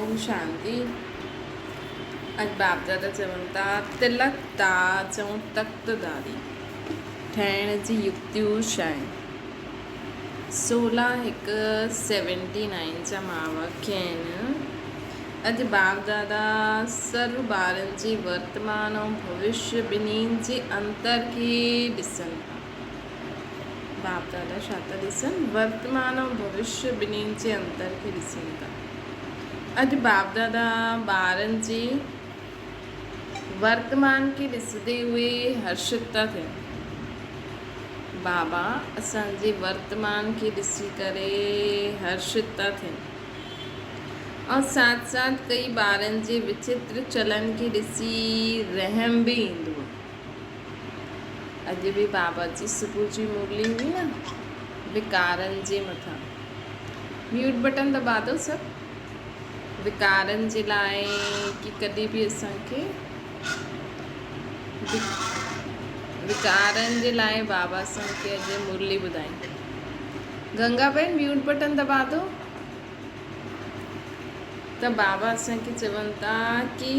ओम शांति। अज बाप दादा चवनि था तिलक चऊं तख़्तदारी ठहिण जी युक्तियूं छा आहिनि। 16/1/79 जा महावाक्य आहिनि। अॼु बाप दादा सर्व ॿारनि जी वर्तमान ऐं भविष्य ॿिन्हिनि जे अंतर खे ॾिसनि था। बाप दादा छा था ॾिसनि? वर्तमान ऐं भविष्य ॿिन्हिनि जे अंतर खे ॾिसनि था। अॼु बाप दादा ॿारनि जे वर्तमान खे ॾिसंदे हुए हर्षित था थियनि। बाबा असांजे वर्तमान खे ॾिसी करे हर्षित था थियनि और साथ साथ कई ॿारनि जे विचित्र चलन खे ॾिसी रहम बि ईंदो। अॼु बि बाबा जी सुबुह जी मुरली हुई न, विकारनि जे मथां। म्यूट बटन दबा दो सभु। विकारनि जे लाइ कि कॾहिं बि असांखे विकारनि जे लाइ बाबा असांखे अॼु मुरली ॿुधाई। गंगा बहन म्यूट बटन दबा दो। त बाबा असांखे चवनि था कि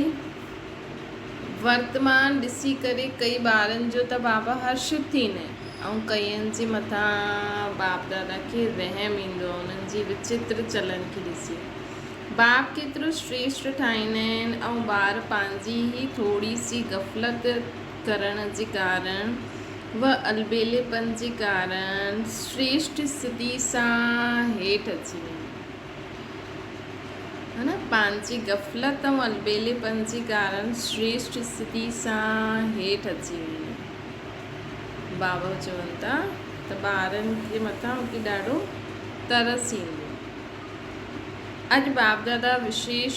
वर्तमान ॾिसी करे कई ॿारनि जो त बाबा हर्षित थींदा आहिनि ऐं कईअनि जे मथां बाप दादा खे रहम ईंदो आहे उन्हनि जी विचित्र चलन खे ॾिसी। बाप केतिरो श्रेष्ठ ठाहींदा आहिनि ऐं ॿार पंहिंजी ई थोरी सी गफ़लत करण जे कारण व अलबेलेपन जे कारण श्रेष्ठ स्थिति सां हेठि अची वेंदा है न। पंहिंजी गफ़लत ऐं अलबेलेपन जे कारण श्रेष्ठ स्थिति सां हेठि अची वेंदा। बाबा चवनि था त ॿारनि जे मथां मूंखे ॾाढो तरस ईंदो। अॼु बाप दादा विशेष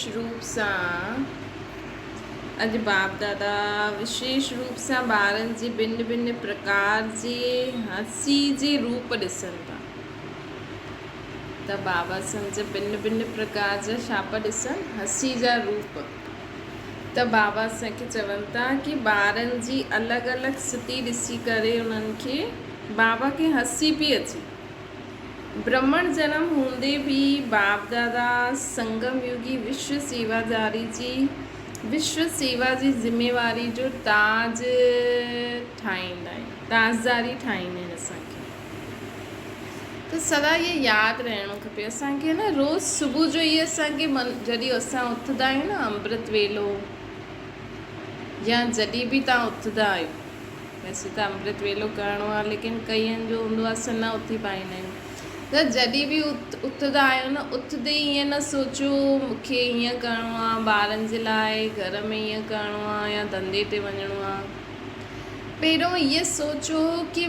रूप सां ॿारनि जे भिन्न भिन्न प्रकार जे हसी जे रूप ॾिसनि था। त बाबा सम्झ भिन्न भिन्न प्रकार जा छा पिया ॾिसनि? हसी जा रूप। त बाबा असांखे चवनि था कि ॿारनि जी अलॻि अलॻि स्थिति ॾिसी करे उन्हनि खे बाबा खे हसी पई अचे। ब्राह्मण जनम हूंदे बि बाप दादा संगम युगी विश्व सेवा जी ज़िम्मेवारी जो ताज़दारी ठाहींदा आहिनि असांखे। त सदा इहे यादि रहणो खपे असांखे न। रोज़ु सुबुह जो इहे असांखे जॾहिं असां उथंदा आहियूं न, अमृत वेलो या जॾहिं बि तव्हां उथंदा आहियो, वैसे त अमृत वेलो करिणो आहे लेकिन कईअनि जो हूंदो आहे असां न उथी पाईंदा आहियूं। त जॾहिं बि उथंदा आहियो न, उथंदे ईअं न सोचो मूंखे हीअं करिणो आहे ॿारनि जे लाइ, घर में हीअं करिणो आहे या धंधे ते वञिणो आहे। पहिरियों इहे सोचो कि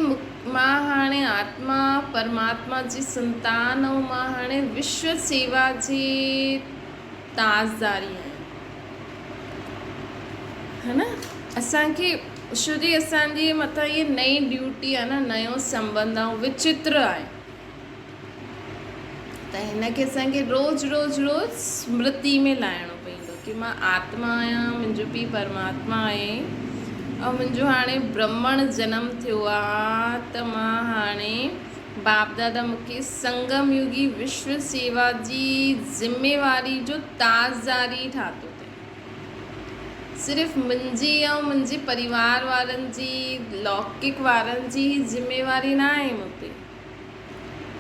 मां हाणे आत्मा परमात्मा जी संतान ऐं मां हाणे विश्व सेवा जी ताज़दारी आहियां, है न। असांखे छोजी असांजे मथां इहे नई ड्यूटी आहे न, नयो संबंध ऐं विचित्र आहे। त हिनखे असांखे रोज़ु स्मृति में लाहिणो पवंदो कि मां आत्मा आहियां, मुंहिंजो पीउ परमात्मा आहे ऐं मुंहिंजो हाणे ब्राह्मण जनम थियो आहे। त मां हाणे बाप दादा मूंखे संगम युगी विश्व सेवा जी ज़िम्मेवारी जो ताज़दारी ठातो अथई। सिर्फ़ु मुंहिंजी ऐं मुंहिंजे परिवार वारनि जी, लौकिक वारनि जी ज़िम्मेवारी न आहे मूं ते,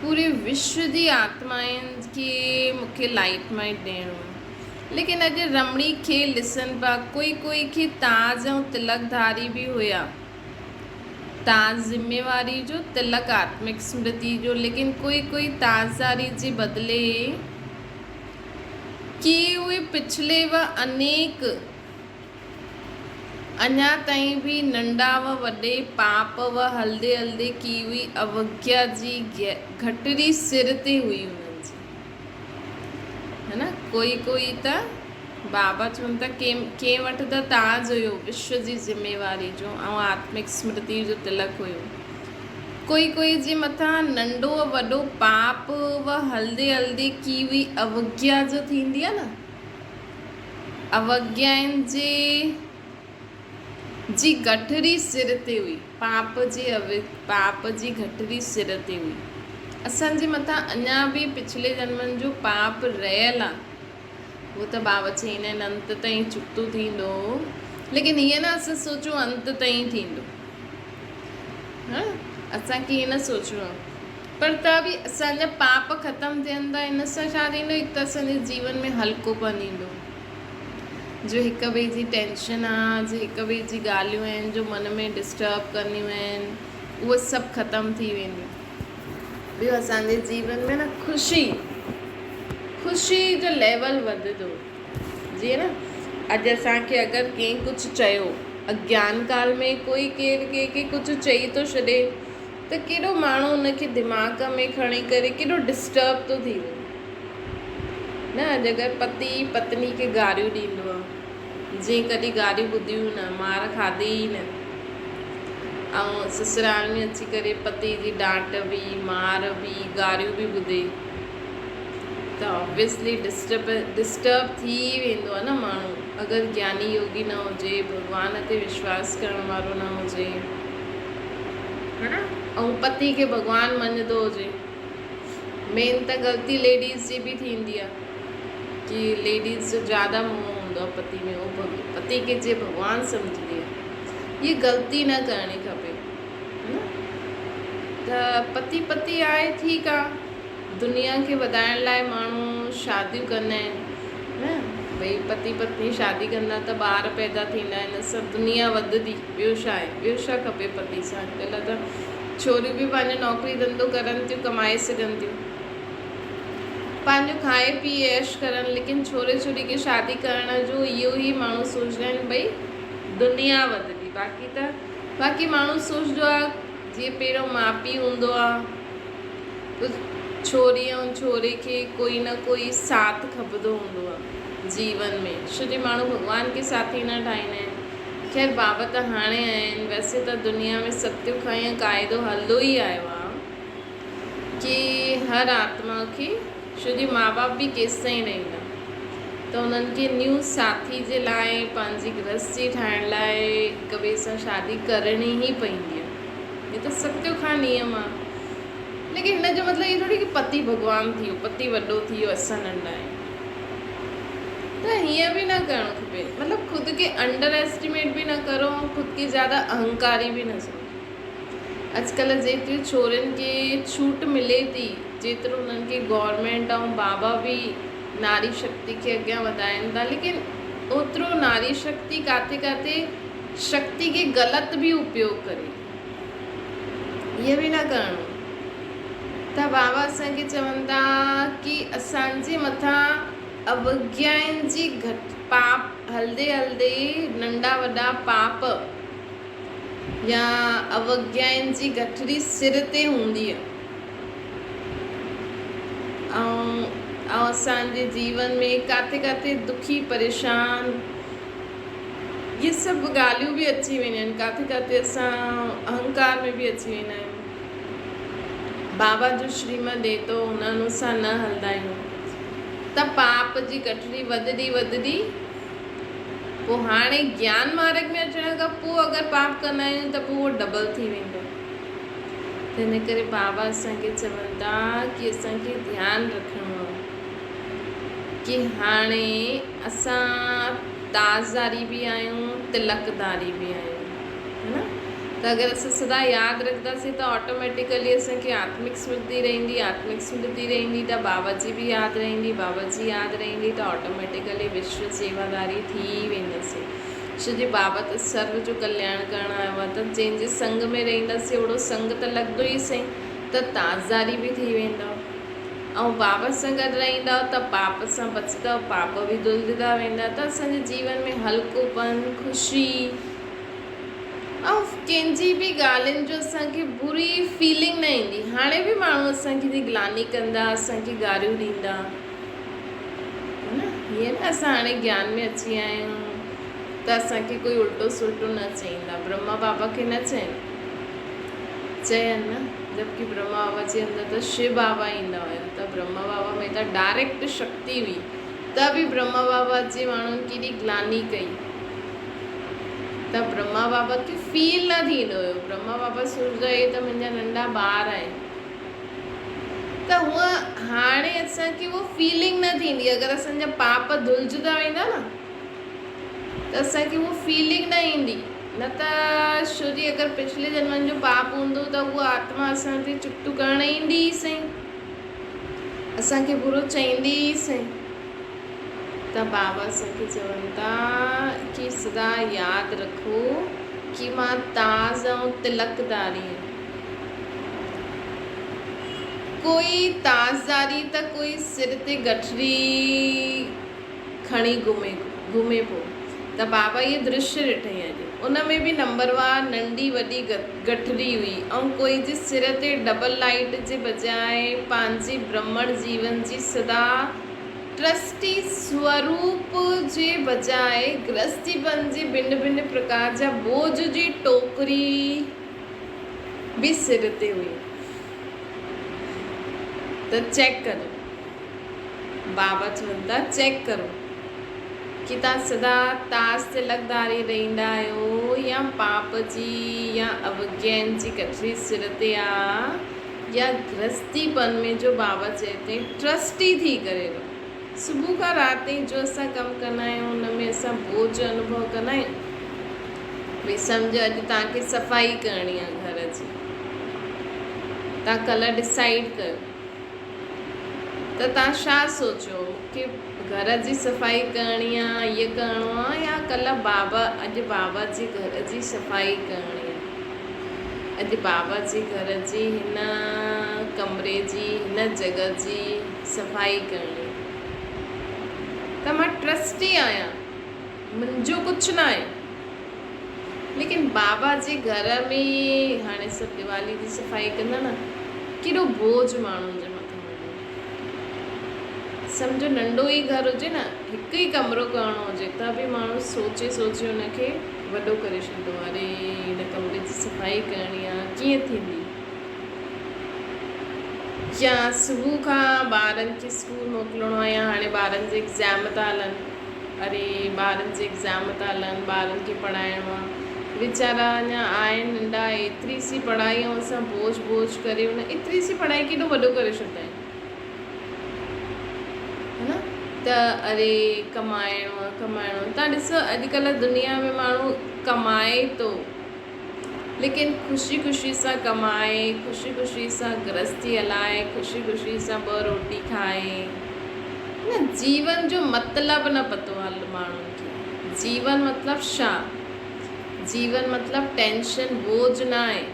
पूरे विश्व जी आत्माउनि खे मूंखे लाइट माइट ॾियणो आहे। लेकिन अॼु रमणी खेल ॾिसनि पिया, कोई खे ताज ऐं तिलकधारी बि हुया, ताज ज़िम्मेवारी जो, तिलक आत्मिक स्मृति जो। लेकिन कोई ताज़दारी जे बदिले कि उहे पिछले व अनेक अञा ताईं बि नंढा व वॾे पाप व हलंदे की हुई अवज्ञा जी घटरी सिर ते हुई उन्हनि जी, है न। कोई त बाबा चवनि था कंहिं वटि त ताज हुयो विश्व जी ज़िम्मेवारी जो ऐं आत्मिक स्मृति जो तिलक हुयो। कोई जे मथां नंढो वॾो पाप व हलंदे की हुई अवज्ञा जो थींदी आहे न, अवज्ञाउनि जी गठरी सिर ते हुई, पाप जी गठरी सिर ते हुई। असांजे मथां अञा बि पिछले जन्मनि जो पाप रहियल आहे। वो त बाबा चईंदा आहिनि अंत ताईं चुक्तो थींदो, लेकिन हीअं न असां सोचूं अंत ताईं थींदो, हा असांखे हीअं न सोचिणो आहे। पर त बि असांजा पाप ख़तमु थियनि था, हिन सां छा थींदो, हिकु त असांजे जीवन में हल्कोपन ईंदो, जो हिक ॿिए जी टेंशन आहे, जो हिक ॿिए जी ॻाल्हियूं आहिनि जो मन में डिस्टर्ब कंदियूं आहिनि, उहे सभु ख़तमु थी वेंदियूं। ॿियो असांजे जीवन में न ख़ुशी जो लेवल वधंदो। जीअं न अॼु असांखे अगरि कंहिं कुझु चयो, अज्ञान काल में कोई केरु कंहिंखे कुझु चई थो छॾे त केॾो माण्हू उनखे दिमाग़ में खणी करे केॾो डिस्टर्ब थो थी वञे न। अॼु अगरि पति पत्नी खे गारियूं ॾींदो आहे, जीअं कॾहिं गारियूं ॿुधियूं न, मार खाधी ई न, ऐं ससुराल में अची करे पति जी डांट बि, मार बि, गारियूं बि ॿुधे, त ऑब्वियसली डिस्टर्ब थी वेंदो आहे न माण्हू। अगरि ज्ञानी योगी न हुजे, भॻवान ते विश्वास करण वारो न हुजे, है न, ऐं पति खे भॻवान मञंदो हुजे। मेन त ग़लती लेडीज़ जी बि थींदी आहे कि लेडीज़ जो ज़्यादा मोह हूंदो आहे पति में, उहो पति खे जे भॻवान सम्झंदी आहे। ये ग़लती न करणी खपे, है न। त पति आहे, ठीकु आहे, दुनिया खे वधाइण लाइ माण्हू शादियूं कंदा आहिनि न, भई पति पत्नी शादी कंदा त ॿार पैदा थींदा आहिनि, सभु दुनिया वधंदी, ॿियो छा आहे, ॿियो छा खपे पति सां। अॼुकल्ह त छोरियूं बि पंहिंजो नौकिरी धंधो करनि थियूं, कमाए सघनि थियूं, पंहिंजो खाए पी ऐश करनि, लेकिन छोरे छोरी खे शादी करण जो इहो ई माण्हू सोचंदा आहिनि, भई दुनिया वधंदी। बाक़ी माण्हू सोचंदो आहे जीअं पहिरियों माउ पीउ हूंदो आहे, छोरी ऐं छोरे खे कोई न कोई साथ खपंदो हूंदो आहे जीवन में, छो जो माण्हू भॻवान खे साथी न ठाहींदा आहिनि। ख़ैर बाबा त हाणे आहिनि, वैसे त दुनिया में सत्य खां ईअं क़ाइदो हलंदो ई आयो आहे कि हर आत्मा खे, छो जो माउ बाप बि केसि ताईं रहंदा, त उन्हनि खे न्यू साथी जे लाइ, पंहिंजी गृहस्थी ठाहिण लाइ हिक ॿिए सां शादी करणी ई पवंदी आहे। इहो त सत्य खां नियम आहे। लेकिन हिन जो मतिलबु इहो थोरी कि पति भॻवान थी वियो, पति वॾो थी वियो, असां नंढा आहियूं, त हीअं बि न करणु खपे। मतिलबु ख़ुदि खे अंडर एस्टिमेट बि न करो, ख़ुदि खे ज़्यादा अहंकारी बि न सम्झो। अॼुकल्ह जेतिरियूं छोरियुनि खे छूट मिले थी, जेतिरो उन्हनि खे गवर्नमेंट ऐं बाबा बि नारी शक्ति खे अॻियां वधाइनि था, लेकिन ओतिरो नारी शक्ति काथे शक्ति खे ग़लति बि उपयोग करे, हीअ बि न करणो। त बाबा असांखे चवनि था कि असांजे मथां अवज्ञाउनि जी पाप हलंदे नंढा वॾा पाप या अवज्ञाउनि जी गठरी सिर ते हूंदी आहे, ऐं असांजे जीवन में काथे दुखी परेशान ये सभु ॻाल्हियूं बि अची वेंदियूं आहिनि, काथे असां अहंकार में बि अची वेंदा आहियूं। बाबा जो श्रीमद ॾे थो, हुन अनुसार न हलंदा आहियूं त पाप जी गठरी वधंदी पोइ हाणे ज्ञान मार्ग में अचण खां पोइ अगरि पाप कंदा आहियूं त पोइ उहो डबल थी वेंदो। त हिन करे बाबा असांखे चवनि था कि असांखे ध्यानु रखिणो आहे कि हाणे असां ताज़दारी बि आहियूं, तिलकदारी बि आहियूं, है न। त अगरि असां सदा यादि रखंदासीं त ऑटोमेटिकली असांखे आत्मिक स्मृति रहंदी, त बाबा जी बि यादि रहंदी, त ऑटोमेटिकली विश्व सेवादारी थी वेंदासीं। छो जो बाबा त सर्व जो कल्याण करणु आयो आहे, त जंहिंजे संग में रहंदासीं ओड़ो संग त लॻंदो ई सही, त ताज़दारी बि थी वेंदव। ऐं बाबा सां गॾु रहंदव त पाप सां बचंदव, पाप बि धुलजंदा वेंदा, त असांजे जीवन में हल्कोपन, ख़ुशी ऐं कंहिंजी बि ॻाल्हियुनि जो असांखे बुरी फीलिंग न ईंदी। हाणे बि माण्हू असांजी ग्लानी कंदा, असांखे गारियूं ॾींदा, है न। हीअं न असां हाणे ज्ञान में अची विया आहियूं त असांखे कोई उल्टो सुल्टो न चईंदा। ब्रह्मा बाबा खे न चयनि न, जबकि ब्रह्मा बाबा जे अंदरि त शिव बाबा ईंदा हुया, त ब्रह्मा बाबा में त डायरेक्ट शक्ति हुई, त बि ब्रह्मा बाबा जे माण्हुनि केॾी ग्लानी कई, त ब्रह्मा बाबा खे फील न थींदो हुयो। ब्रह्मा बाबा सोचंदा हुए त मुंहिंजा नंढा ॿार आहिनि, त हूअं हाणे असांखे उहो फीलिंग न थींदी। अगरि असांजा पाप धुलिजंदा वेंदा न त असांखे उहो फीलिंग न ईंदी। न त छो जी अगरि पिछले जन्मनि जो पाप हूंदो त उहा आत्मा असां ते चुकटू करणु ईंदी ई सही, असांखे बुरो चईंदी ई सही। त बाबा असांखे चवनि था कि सदा यादि रखो कि मां ताज़ ऐं तिलकदारी आहियां। कोई ताज़दारी त कोई सिर ते गठरी खणी घुमे पियो। त बाबा इहे दृश्य ॾिठई अॼु, उन में बि नंबरवार नंढी वॾी गठरी हुई ऐं कोई जे सिर ते डबल लाइट जे बजाए पंहिंजे ब्रह्मण जीवन जी सदा ट्रस्टी स्वरूप जे बजाए गृहस्थीपन जे भिन्न भिन्न प्रकार जा बोझ जी टोकरी भी सिर ते हुई। तो चेक करो, बाबा चवनि था चेक करो कि तव्हां सदा ताज़ तिलकदारी रहंदा आहियो या पाप जी या अवज्ञान जी कठरी सिर ते आहे, या गृहस्थीपन में जो बाबा चए थी ट्रस्टी थी करे रहो। सुबुह खां राति ताईं जो असां कमु कंदा आहियूं उन में असां बोझ अनुभव कंदा आहियूं। भई सम्झो अॼु तव्हांखे सफ़ाई करणी आहे घर जी, तव्हां कल्ह डिसाइड कयो त तव्हां छा सोचियो कि घर जी सफ़ाई करणी आहे, इहे करिणो आहे, या कल्ह अॼु बाबा जी घर जी सफ़ाई करणी आहे, अॼु बाबा जी घर जी हिन कमरे जी हिन जॻह जी सफ़ाई करणी आहे। त मां ट्रस्टी आहियां, मुंहिंजो कुझु न आहे। लेकिन बाबा जे घर में हाणे सभु दिवाली जी सफ़ाई कंदा न, केॾो बोझ माण्हुनि जे मथां हूंदो। सम्झो नंढो ई घर हुजे न, हिकु ई कमिरो करिणो हुजे त बि माण्हू सोचे हुनखे वॾो करे छॾींदो, अरे हिन कमरे जी सफ़ाई करणी आहे, कीअं थींदी। या सुबुह खां ॿारनि खे स्कूल मोकिलिणो आहे, या हाणे ॿारनि जे एग्ज़ाम था हलनि, अरे ॿारनि जे एग्ज़ाम था हलनि, ॿारनि खे पढ़ाइणो आहे, वीचारा अञा आहिनि नंढा, एतिरी सी पढ़ाई ऐं असां बोझ करे हुन एतिरी सी पढ़ाई केॾो वॾो करे छॾंदा आहियूं, है न। त अरे कमाइणो आहे। तव्हां ॾिसो अॼुकल्ह दुनिया में माण्हू कमाए थो, लेकिन ख़ुशी सां कमाए, ख़ुशी सां गृहस्थी हलाए, ख़ुशी सां 2 रोटी खाए न। जीवन जो मतिलबु न पतो आहे माण्हुनि खे। जीवन मतिलबु छा? जीवन मतिलबु टेंशन बोझ न आहे।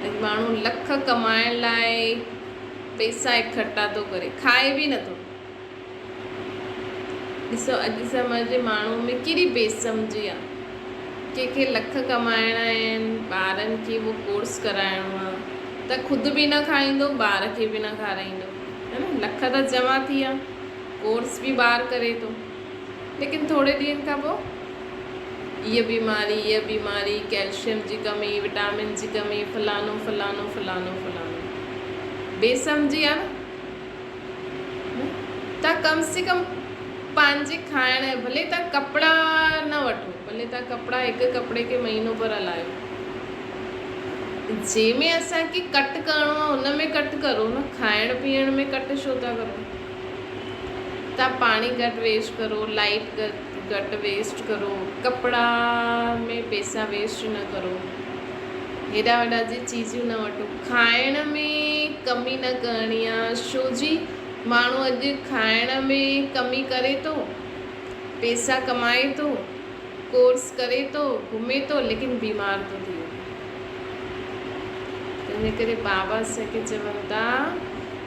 अॼु माण्हू लख कमाइण लाइ पैसा इकट्ठा थो करे, खाए बि नथो। ॾिसो अॼु समय जे माण्हू में केॾी बेसमझी आहे। कंहिंखे लख कमाइणा आहिनि, ॿारनि खे वो कोर्स कराइणो आहे त ख़ुदि बि न खाईंदो, ॿार खे बि न खाराईंदो, है न। लख त जमा थी विया, कोर्स बि ॿार करे थो, लेकिन थोरे ॾींहंनि खां पोइ हीअ बीमारी, कैल्शियम जी कमी, विटामिन जी कमी, फलानो। बेसमझी आहे न। तव्हां कम से कम पंहिंजे खाइण, भले तव्हां कपिड़ा न वठो, भले तव्हां कपिड़ा हिकु कपिड़े खे महीनो भर हलायो, जंहिंमें असांखे कट करिणो आहे हुन में कट करो न। खाइण पीअण में कट छो था करो? तव्हां पाणी घटि वेस्ट करो, लाइट घटि वेस्ट करो, कपिड़ा में पैसा वेस्ट न करो, हेॾा वॾा जी चीज़ूं न वठो। खाइण में कमी न करणी आहे, छो जी माण्हू अॼु खाइण में कमी करे थो, पैसा कमाए थो, कोर्स करे थो, घुमे थो, लेकिन बीमार थो थिए। तंहिंजे करे बाबा असांखे चवनि था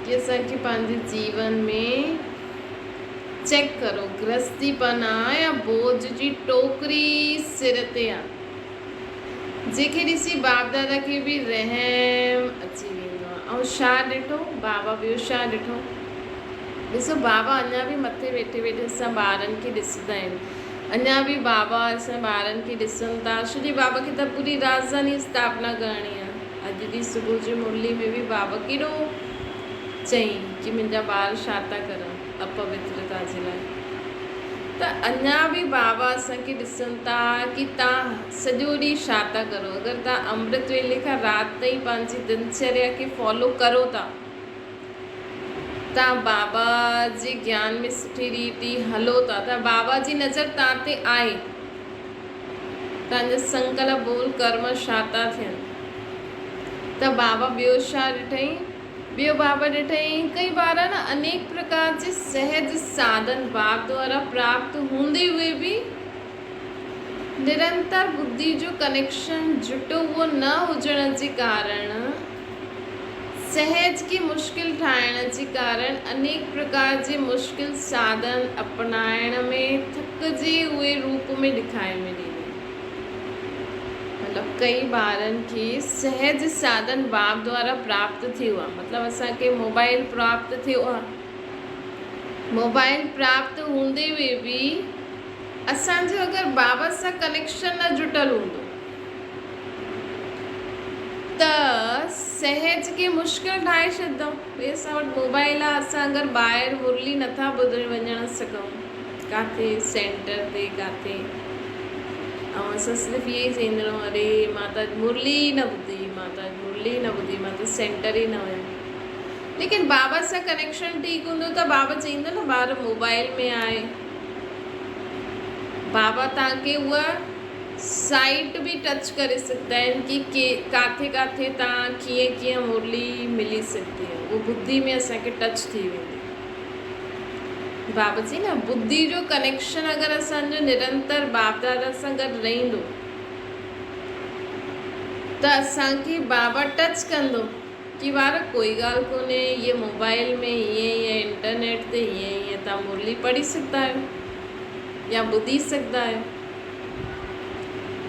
कि असांखे पंहिंजे जीवन में चेक करो, गृहस्थीपन आहे या बोझ जी टोकरी सिर ते आहे। जंहिंखे ॾिसी बाप दादा खे बि रहम अची वेंदो आहे। ऐं छा ॾिठो बाबा, ॿियो छा ॾिठो? ॾिसो बाबा अञा बि मथे वेठे असां ॿारनि खे ॾिसंदा आहिनि, अञा बि बाबा असां ॿारनि खे ॾिसनि था। छोजी बाबा खे त पूरी राजधानी स्थापना करणी आहे। अॼु ॾींहुं सुबुह जी मुरली में बि बाबा केॾो चयईं कि मुंहिंजा ॿार छा था करनि अपवित्रता जे लाइ। त अञा बि बाबा असांखे ॾिसनि था कि तव्हां सॼो ॾींहुं छा था करो। अगरि तव्हां अमृत वेले खां राति ताईं पंहिंजी दिनचर्या खे फॉलो करो था तव्हां बाबा जे ज्ञान में सुठी रीति हलो था त बाबा जी नज़र तव्हां ते आहे। तव्हांजा संकल्प बोल कर्म छा था थियनि त बाबा ॿियो छा ॾिठई, ॿियो बाबा ॾिठई कई बार न अनेक प्रकार जे सहज साधन बाप द्वारा प्राप्त हूंदे हुए भी निरंतर बुद्धि जो कनेक्शन जुटो वो न हुजण जे कारण, सहज की मुश्किल ठाहिण जे कारण अनेक प्रकार जे मुश्किल साधन अपनाइण में थकजे उहे रूप में ॾेखारे मिली। मतलब कई ॿारनि खे सहज साधन बाप द्वारा प्राप्त थियो आहे। मतलब असांखे मोबाइल प्राप्त थियो आहे, मोबाइल प्राप्त हूंदे हुए बि असांजो अगरि बाबा सां कनेक्शन न जुटल हूंदो त सहज खे मुश्किल ठाहे छॾंदो। भई असां वटि मोबाइल आहे, असां अगरि ॿाहिरि मुरली नथा ॿुधणु वञणु सघूं किथे सेंटर ते किथे, ऐं असां सिर्फ़ु इहे ई चईंदा रहूं अरे मां त मुरली न ॿुधी, मां त मुरली न ॿुधी, मां त सेंटर ई न वयमि। लेकिन बाबा सां कनेक्शन ठीकु हूंदो त बाबा चईंदो न ॿार मोबाइल में आहे, बाबा तव्हांखे उहा साइट बि टच करे सघंदा आहिनि कि किथे किथे तव्हां कीअं कीअं मुरली मिली सघंदी आहे, उहो बुद्धि में असांखे टच थी वेंदी। बाबा जी न बुद्धि जो कनेक्शन अगरि असांजो निरंतर बाप दादा सां गॾु रहंदो त असांखे बाबा टच कंदो कि वार कोई ॻाल्हि कोन्हे, इहे मोबाइल में ईअं या इंटरनेट ते ईअं ईअं तव्हां मुरली पढ़ी सघंदा आहियो या ॿुधी सघंदा आहियो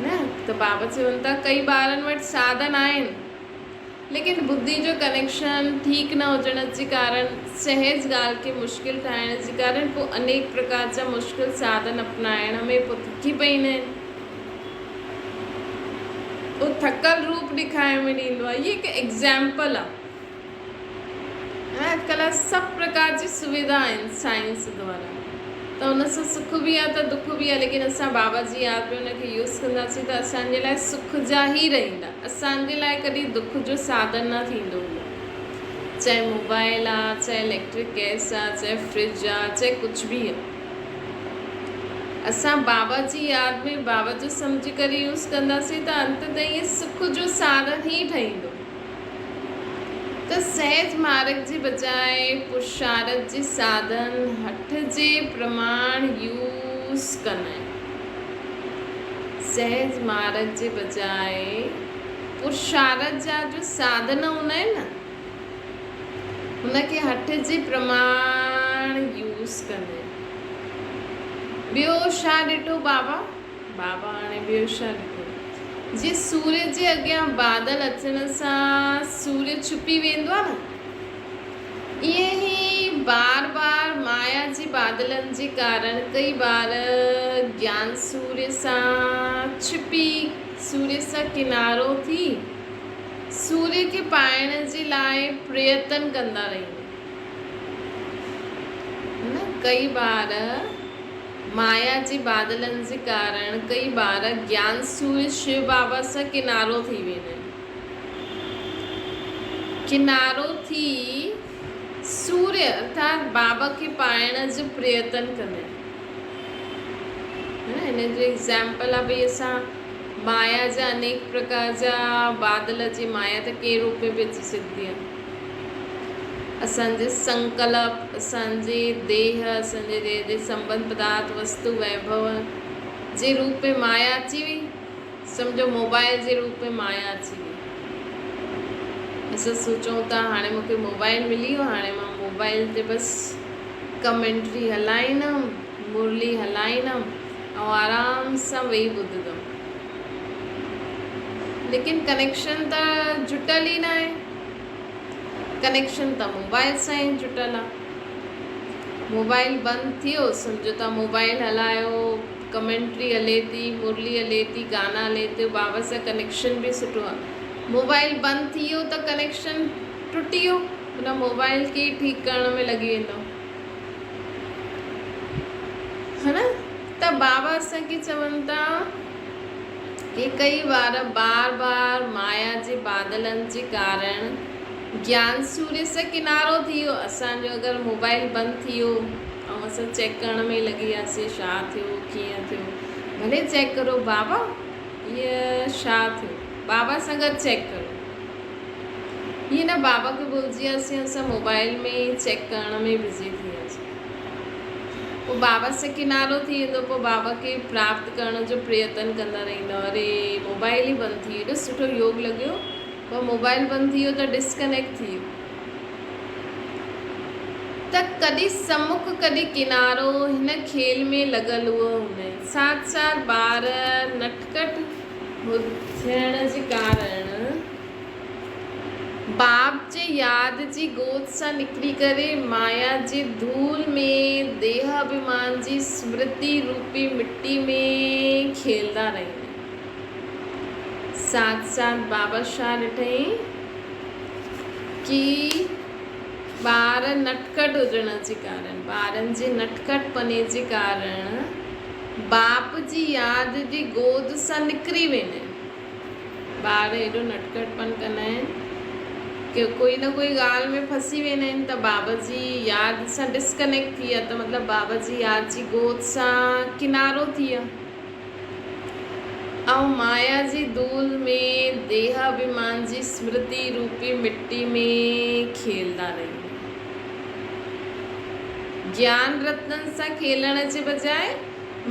न। त बाबा चवनि था कई ॿारनि वटि साधन आहिनि लेकिन बुद्धि जो कनेक्शन ठीक न हुजण जे कारण, सहज ॻाल्हि खे मुश्किल ठाहिण जे कारण पोइ अनेक प्रकार जा मुश्किल साधन अपनाइण में पोइ थकी पईंदा आहिनि, उहो थकल रूप ॾेखारण में ॾींदो आहे। इहे हिकु एग्ज़ाम्पल आहे। अॼुकल्ह सभु प्रकार जी सुविधा आहिनि साइंस द्वारा, त हुन सां सुख बि आहे त दुख बि आहे, लेकिन असां बाबा जी यादि में हुनखे यूज़ कंदासीं त असांजे लाइ सुख जा ई रहंदा, असांजे लाइ कॾहिं दुख जो साधन न थींदो हूंदो। चाहे मोबाइल आहे, चाहे इलेक्ट्रिक गैस आहे, चाहे फ्रिज आहे, चाहे कुझु बि आहे, असां बाबा जी यादि में बाबा जो सम्झी करे यूज़ कंदासीं त अंत ताईं इहे सुख जो साधन ई ठहींदो। त सहज मार्ग जे बजाय पुरुषार्थ जे साधन हठ जे प्रमाण यूज़ कंदा आहिनि। सहज मार्ग जे बजाय पुरुषार्थ जा जो साधन हूंदा आहिनि न, हुनखे हठ जे प्रमाण यूज़ कंदा आहिनि। ॿियो छा ॾिठो बाबा, बाबा हाणे ॿियो छा ॾिठो, जीअं सूर्य जे अॻियां बादल अचण सां सूर्य छुपी वेंदो आहे न, ईअं ई बार बार माया जे बादलनि जे कारण कई बार ज्ञान सूर्य सां छिपी, सूर्य सां किनारो थी सूर्य खे पाइण जे लाइ प्रयत्न कंदा रहियूं न। कई बार माया जे बादलनि जे कारण कई बार ज्ञान सूर्य शिव बाबा सां किनारो थी वेंदा आहिनि, किनारो थी सूर्य अर्थात बाबा खे पाइण जो प्रयत्न कंदा आहिनि। हिन जो एग्ज़ाम्पल आहे भई असां माया जा अनेक प्रकार जा बादल जी माया त कंहिं रूप में बि अची सघंदी आहे, असांजे संकल्प, असांजे देह, असांजे देह जे संबंध पदार्थ वस्तु वैभव जे रूप में माया अची वई, सम्झो मोबाइल जे रूप में माया अची वई। असां सोचूं था हाणे मूंखे मोबाइल मिली वियो, हाणे मां मोबाइल ते बसि कमेंट्री हलाईंदमि, मुरली हलाईंदमि ऐं आराम सां वेही ॿुधंदमि, लेकिन कनेक्शन त जुटल ई न आहे। कनेक्शन त मोबाइल सां ई जुटल आहे। मोबाइल बंदि थियो, सम्झो था मोबाइल हलायो, कमेंट्री हले थी, मुरली हले थी, गाना हले थी, बाबा सां कनेक्शन बि सुठो आहे। मोबाइल बंदि थी वियो त कनेक्शन टुटी वियो, हुन मोबाइल खे ठीकु करण में लॻी वेंदो है न। त बाबा असांखे चवनि था कि कई बार बार बार माया जे बादलनि जे कारण ज्ञान सूर्य सां किनारो थी वियो। असांजो अगरि मोबाइल बंदि थी वियो ऐं असां चेक करण में लॻी वियासीं छा थियो कीअं थियो, भले चेक करो बाबा इहा छा थियो, बाबा सां गॾु चेक करो। हीअं न बाबा खे भुलिजी वियासीं, असां मोबाइल में चेक करण में बिज़ी थी वियासीं, पोइ बाबा सां किनारो थी वेंदो, पोइ बाबा खे प्राप्त करण जो प्रयत्न कंदा रहंदा। अरे मोबाइल ई बंदि थी वियो, एॾो सुठो योग लॻियो, पर मोबाइल बंदि थी वियो त डिस्कनेक्ट थी वियो। त कॾहिं सम्मुख कॾहिं किनारो, हिन खेल में लॻल उहो हूंदा आहिनि। साथ साथ ॿार नटखट थियण जे कारण बाप जे यादि जी गोद सां निकिरी करे माया जी धूल में देह अभिमान जी स्मृति रूपी मिट्टी में खेलंदा रहंदा आहिनि। साथ साथ बाबा छा ॾिठई कि ॿार नटखट हुजण जे कारण, ॿारनि जे नटखटपने जे कारण बाप जी यादि जी गोद सां निकिरी वेंदा आहिनि। ॿार एॾो नटखटपन कंदा आहिनि कि कोई न कोई ॻाल्हि में फंसी वेंदा आहिनि, त बाबा जी यादि सां डिस्कनेक्ट थी विया, त मतिलबु बाबा जी यादि जी गोद सां किनारो थी विया ऐं माया जी धूल में देह अभिमान जी स्मृति रूपी मिट्टी में खेलंदा रहंदा। ज्ञान रत्ननि सां खेलण जे बजाए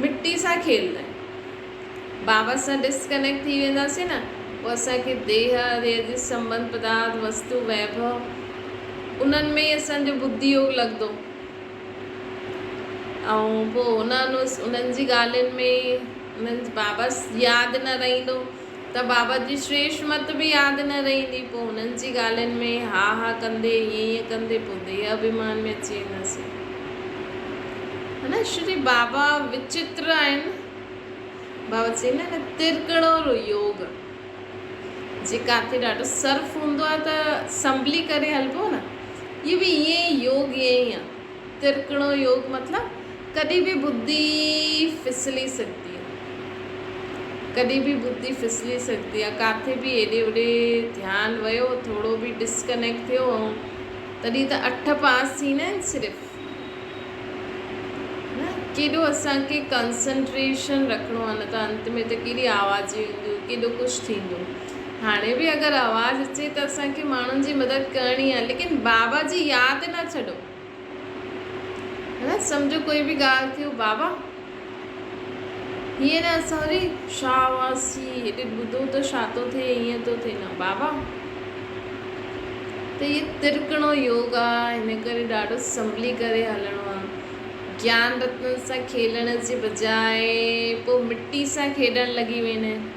मिट्टी सां खेलंदा आहिनि। बाबा सां डिस्कनेक्ट थी वेंदासीं न, पोइ असांखे देह जे संबंध पदार्थ वस्तु वैभव उन्हनि में ई असांजो बुद्धि योग लॻंदो ऐं पोइ उन्हनि जी ॻाल्हियुनि में उन्हनि बाबा यादि न रहंदो, त बाबा जी श्रेष्ठ मत बि यादि न रहंदी। पोइ उन्हनि जी ॻाल्हियुनि में हा हा कंदे ईअं कंदे पोइ देह अभिमान में अची वेंदासीं, है न। श्री बाबा विचित्र आहिनि। बाबा चवंदा आहिनि तिरकणो योग, जे किथे ॾाढो सर्फ हूंदो आहे त संभली करे हलिबो न, इहो बि ईअं ई योग ईअं ई आहे। तिरकणो योग मतिलबु कॾहिं बि बुद्धि फिसली सघंदी आहे, कॾहिं बि बुद्धि फिसली सघंदी आहे, किथे बि हेॾे होॾे ध्यानु वियो, थोरो बि डिस्कनेक्ट थियो ऐं तॾहिं त 8 पास थींदा आहिनि सिर्फ़ु। केॾो असांखे कंसंट्रेशन रखिणो आहे, न त अंत में त केॾी आवाज़ूं ईंदियूं, केॾो कुझु थींदो। हाणे बि अगरि आवाज़ु अचे त असांखे माण्हुनि जी मदद करणी आहे, लेकिन बाबा जी यादि न छॾो, है न। सम्झो कोई बि ॻाल्हि थियो, बाबा हीअं न असां वरी छा आवाज़ थी, हेॾे ॿुधो त छा थो थिए, ईअं थो थिए, न बाबा। त इहे तिरकणो योग आहे, हिन करे ॾाढो संभली करे हलणो आहे। ज्ञान रत्न सां खेलण जे बजाए पोइ मिट्टी सां खेॾणु लॻी वेंदा आहिनि।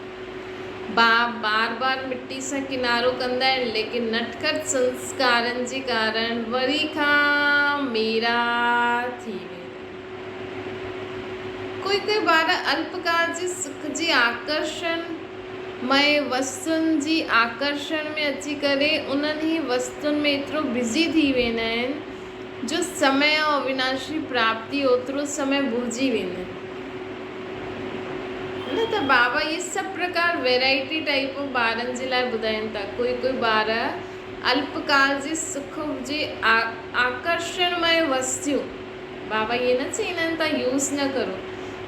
बार बार मिट्टी सां किनारो कंदा आहिनि, लेकिन नटखट संस्कारनि जे कारण वरी खां मेरा थी वेंदा। कोई ॿार अल्पकाल जे सुख जी आकर्षण मय वस्तुनि जी आकर्षण में अची करे उन्हनि ई वस्तुनि में एतिरो बिज़ी थी वेंदा आहिनि जो समय ऐं अविनाशी प्राप्ति ओतिरो समय भुलिजी वेंदा आहिनि, न। त बाबा इहे सभु प्रकार वैराइटी टाइप ॿारनि जे लाइ ॿुधाइनि था। कोई ॿार अल्पकाल जे सुख जे आकर्षणमय वस्तुं, बाबा इहे न चवंदा आहिनि तव्हां यूज़ न करो,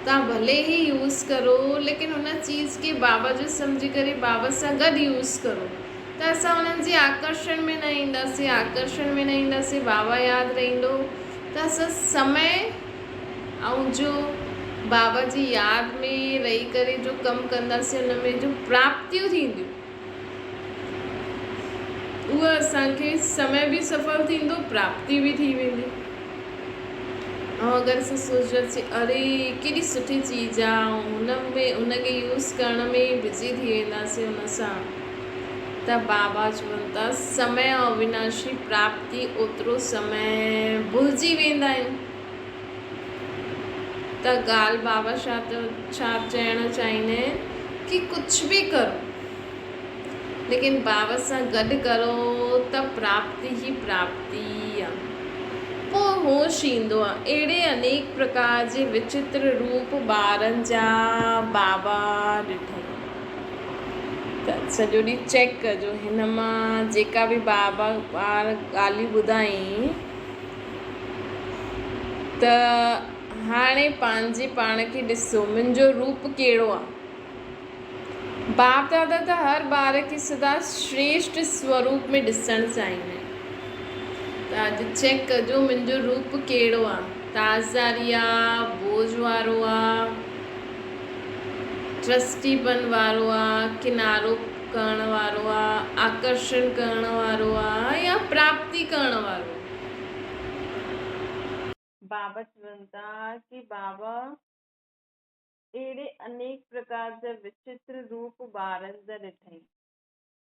तव्हां भले ई यूज़ करो, लेकिन हुन चीज़ खे बाबा जो सम्झी करे बाबा सां गॾु यूज़ करो, त असां हुननि जे आकर्षण में न ईंदासीं। आकर्षण में न ईंदासीं, बाबा यादि रहंदो, त असां समय ऐं जो बाबा जी यादि में रही करे जो कमु कंदासीं, हुन में जो प्राप्तियूं थींदियूं, उहा असांखे समय बि सफल थींदो, प्राप्ति बि थी वेंदी। ऐं अगरि असां सोचंदासीं अरे केॾी सुठी चीज़ आहे, ऐं हुनखे यूज़ करण में बिज़ी थी वेंदासीं हुन सां, त बाबा चवनि था समय ऐं अविनाशी प्राप्ति ओतिरो समय भुलिजी वेंदा आहियूं। त ॻाल्हि बाबा छा चवणु चाहींदा आहिनि कि कुझु बि करो, लेकिन बाबा सां गॾु करो त प्राप्ति ई प्राप्ति आहे। पोइ होश ईंदो आहे। अहिड़े अनेक प्रकार जे विचित्र रूप ॿारनि जा बाबा ॾिठनि। त सॼो ॾींहुं चेक कजो हिन मां जेका बि ॿार ॻाल्हियूं ॿुधाई त हाणे पंहिंजे पाण खे ॾिसो मुंहिंजो रूप कहिड़ो आहे। बाप दादा त हर ॿार खे सदा श्रेष्ठ स्वरूप में ॾिसणु चाहींदा आहिनि। त अॼु चेक कजो मुंहिंजो रूप कहिड़ो आहे, ताज़दारी आहे, बोझ वारो आहे, ट्रस्टीपन वारो आहे, किनारो करण वारो आहे, आकर्षण करण वारो आहे या प्राप्ति करण वारो। बाबा चवनि था कि बाबा अहिड़े अनेक प्रकार जा विचित्र रूप ॿारनि जा ॾिठई।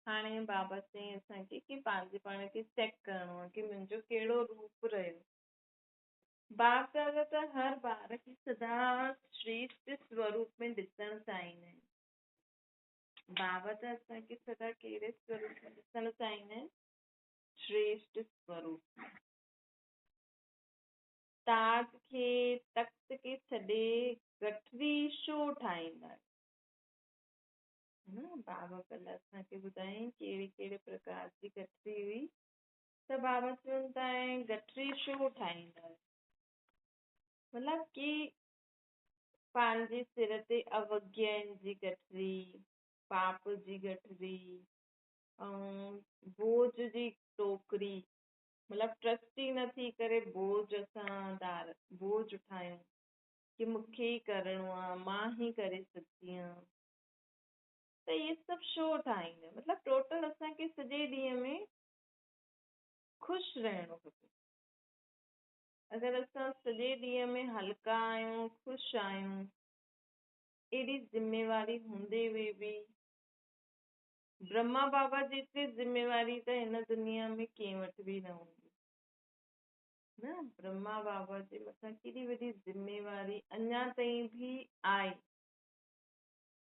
हाणे बाबा चई असांखे कि पंहिंजे पाण खे चेक करिणो आहे कि मुंहिंजो कहिड़ो रूप रहियो। बाप दादा त हर ॿार खे सदा श्रेष्ठ स्वरूप में ॾिसणु चाहींदा आहिनि। बाबा त असांखे सदा कहिड़े स्वरूप में ॾिसणु चाहींदा आहिनि? श्रेष्ठ स्वरूप में। ताज खे तख़्त खे छॾे गठरी छो ठाहींदा आहियो? बाबा कल्ह असांखे ॿुधायईं कहिड़े कहिड़े प्रकार जी गठरी हुई। त बाबा चवनि था गठरी छो ठाहींदा आहियो? मतिलब कि पंहिंजे सिर ते अवज्ञान जी गठरी, पाप जी गठरी, बोझ जी टोकरी, मतिलब ट्रस्टी न थी करे बोझ असां बोझ उठायूं कि मूंखे ई करिणो आहे, मां ई करे सघंदी आहियां। त इहे सभु छो ठाहींदा? मतिलब टोटल असांखे सॼे ॾींहं में ख़ुशि रहणो खपे। अगरि असां सॼे ॾींहं में हल्का आहियूं, ख़ुशि आहियूं, एॾी ज़िम्मेवारी हूंदे हुए बि ब्रह्मा बाबा जेतिरी ज़िम्मेवारी त हिन दुनिया में कंहिं वटि बि न हूंदी न। ब्रह्मा बाबा जे मथां केॾी वॾी ज़िम्मेवारी अञा ताईं बि आहे।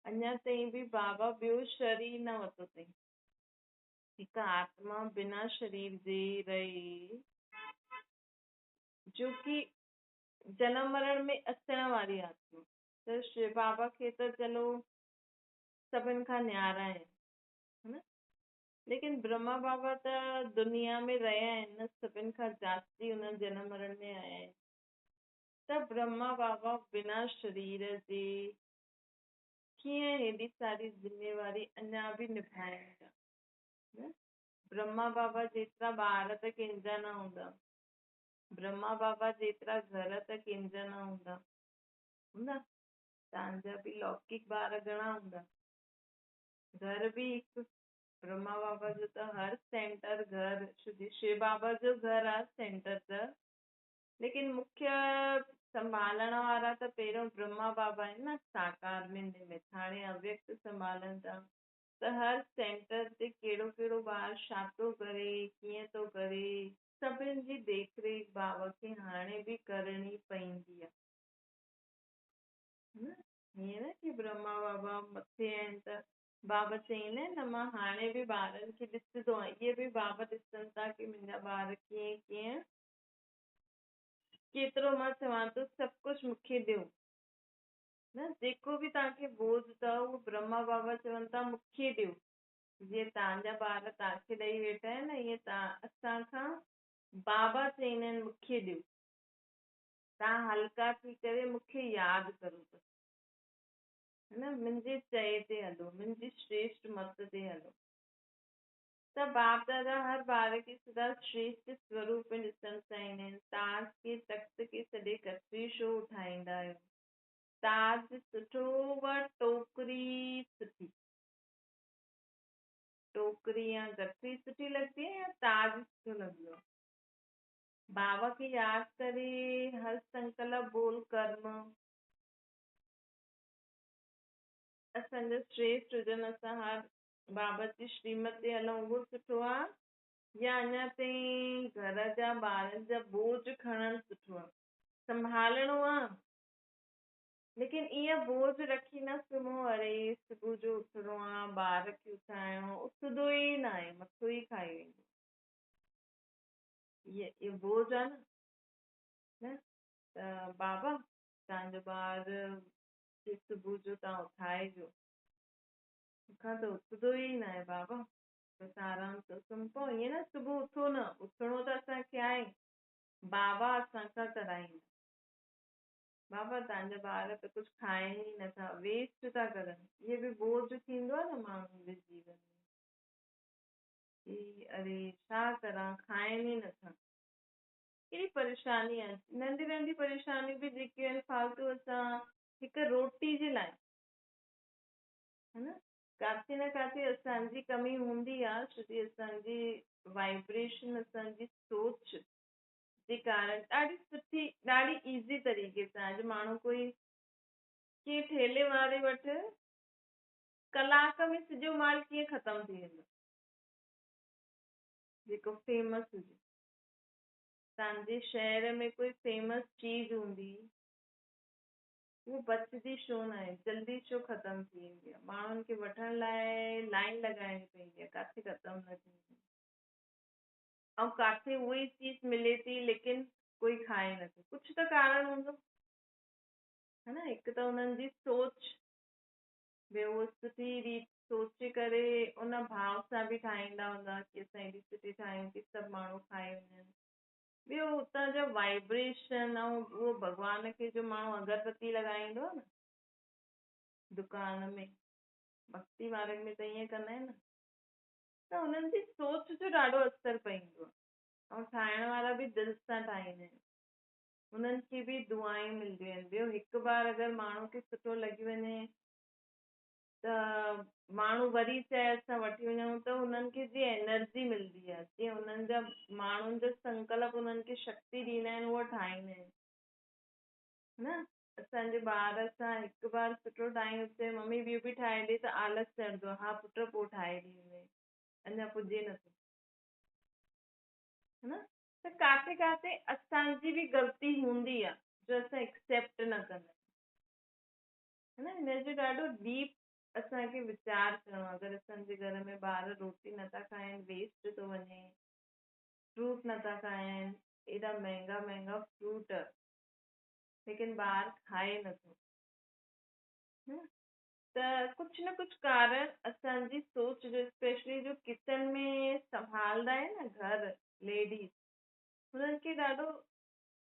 अञा ताईं बि बाबा ॿियो शरीर न वरितो अथई। हिकु आत्मा बिना शरीर जे रहे जो कि जनम मरण में अचण वारी आत्मा। त शिव बाबा खे त चलो सभिनि खां न्यारा आहिनि, है न? लेकिन ब्रह्मा बाबा त दुनिया में रहिया आहिनि न, सभिनि खां जास्ती हुन जनम मरण में आया आहिनि। त ब्रह्मा बाबा बिना शरीर जे कीअं हेॾी सारी ज़िम्मेवारी अञा बि निभाइनि था? ब्रह्मा बाबा जेतिरा ॿार त कंहिंजा न हूंदा, ब्रह्मा बाबा जेतिरा घर त कंहिंजा न हूंदा, हूंदा? तव्हांजा बि लौकिक ॿार घणा हूंदा? घर बि हिकु। ब्रह्मा बाबा जो त हर सेंटर घर, शिव बाबा जो घर आहे सेंटर त, लेकिन मुख्य संभालण वारा त पहिरियों ब्रह्मा बाबा आहिनि न, साकार में निमित। हाणे अव्यक्त संभालनि था। त हर सेंटर ते कहिड़ो कहिड़ो ॿार छा थो करे, कीअं थो करे, सभिनि जी देख रेख बाबा खे हाणे बि करणी पवंदी आहे। हीअं न कि ब्रह्मा बाबा मथे आहिनि त बाबा चईंदा आहिनि न मां हाणे बि ॿारनि खे ॾिसंदो आहियां। इहे बि बाबा ॾिसनि था कि मुंहिंजा ॿार कीअं कीअं, केतिरो मां चवां थो सभु कुझु मूंखे ॾियो न। जेको बि तव्हांखे बोझ अथव उहो ब्रह्मा बाबा चवनि था मूंखे ॾियो। जीअं तव्हांजा ॿार तव्हांखे ॾेई वेठा आहिनि न, ईअं असांखां बाबा चईंदा आहिनि मूंखे ॾियो। तव्हां हल्का थी करे मूंखे यादि करो था, है न? मुंहिंजे चए ते हलो, मुंहिंजी श्रेष्ठ मत ते हलो। त बाप दादा हर ॿार खे सदा श्रेष्ठ स्वरूप में ॾिसणु चाहींदा आहिनि। ताज खे तख़्त खे छॾे गठरी छो ठाहींदा आहियो? ताज सुठो व टोकरी सुठी? टोकरी या गठरी सुठी लॻंदी आहे या ताज सुठो लॻंदो आहे? बाबा खे यादि करे हर संकल्प बोल कर्म असांजा श्रेष्ठ हुजनि, असां हर बाबा जी श्रीमत ते हलूं, उहो सुठो आहे या अञा ताईं घर जा ॿारनि जा बोझ खणणु सुठो आहे? संभालणो आहे, लेकिन ईअं बोझ रखी न सुम्हो, अरे सुबुह जो उथिणो आहे, ॿार खे उथाइणो, उथंदो ई न आहे, मथो ई खाई वेंदो। इहो बोझ आहे न। त बाबा तव्हांजो ॿार सुबुह जो तव्हां उथाइजो, मूंखां त उथंदो ई न आहे बाबा, बसि आराम सां सुम्ही पओ। ईअं न सुबुह उथो न, उथणो त असांखे आहे, बाबा असांखां कराईंदा। बाबा तव्हांजा ॿार त कुझु खाइनि ई नथा, वेस्ट था करनि। इहे बि बोझ थींदो आहे न माण्हुनि जे जीवन में कि अरे छा करां, खाइनि ई नथा। कहिड़ी परेशानी आहे, नंढी नंढी परेशानियूं बि जेके आहिनि फालतू असां हिकु रोटी जे लाइ, है न, काथे न काथे असांजी कमी हूंदी आहे, छोकी असांजी वाइब्रेशन, असांजी सोच जे कारण ॾाढी सुठी, ॾाढी इज़ी तरीक़े सां अॼु माण्हू कोई कंहिं ठेले वारे वटि कलाक में सॼो माल कीअं ख़तम थी वेंदो, जेको फेमस हुजे। तव्हांजे शहर में कोई फेमस चीज हूंदी, उहो बचदी छो न आहे, जल्दी छो ख़तम थी वेंदी आहे, माण्हुनि खे वठण लाइ लाइन लॻाइणी पवंदी आहे, काथे ख़तम न थींदी। ऐं काथे उहा ई चीज मिले थी लेकिन कोई खाए नथो, कुझु त कारण हूंदो, है न। हिकु त हुननि जी सोच, ॿियो उहो सुठी रीति सोचे करे उन भाव सां बि ठाहींदा हूंदा कि असां हेॾी सुठी ठाहियूं कि सभु माण्हू खाई वञनि। ॿियो हुतां जो वाइब्रेशन, ऐं उहो भॻवान खे जो माण्हू अगरबत्ती लॻाईंदो आहे न दुकान में, भक्ति वारनि में त ईअं कंदा आहिनि न, त हुननि जी सोच जो ॾाढो असरु पवंदो आहे। ऐं ठाहिण वारा बि दिलि सां ठाहींदा आहिनि, हुननि खे बि दुआयूं मिलदियूं आहिनि। ॿियो हिकु बार अगरि माण्हू खे सुठो लॻी वञे त माण्हू वरी चए असां वठी वञूं, त हुननि खे जीअं एनर्जी मिलदी आहे, जीअं हुननि जा माण्हुनि जो संकल्प हुननि खे शक्ति ॾींदा आहिनि, उहो ठाहींदा आहिनि, न। असांजे ॿार सां हिकु बार सुठो ठाहियूं, चए मम्मी ॿियो बि ठाहे ॾे, त आलस चढ़ंदो आहे, हा पुट पोइ ठाहे ॾींदे, अञा पुॼे नथो, है न। त काथे काथे असांजी बि ग़लती हूंदी आहे जो असां एक्सेप्ट न कंदा आहियूं, है न। हिनजो ॾाढो डीप असांखे वीचार करणो आहे। अगरि असांजे घर में ॿार रोटी नथा खाइनि, वेस्ट थो वञे, फ्रूट नथा खाइनि, एॾा महांगा महांगा फ्रूट, लेकिन ॿार खाए नथो, त कुझु न कुझु कारण असांजी सोच जो, स्पेशली जो किचन में संभालंदा आहिनि न घर लेडीज, हुननि खे ॾाढो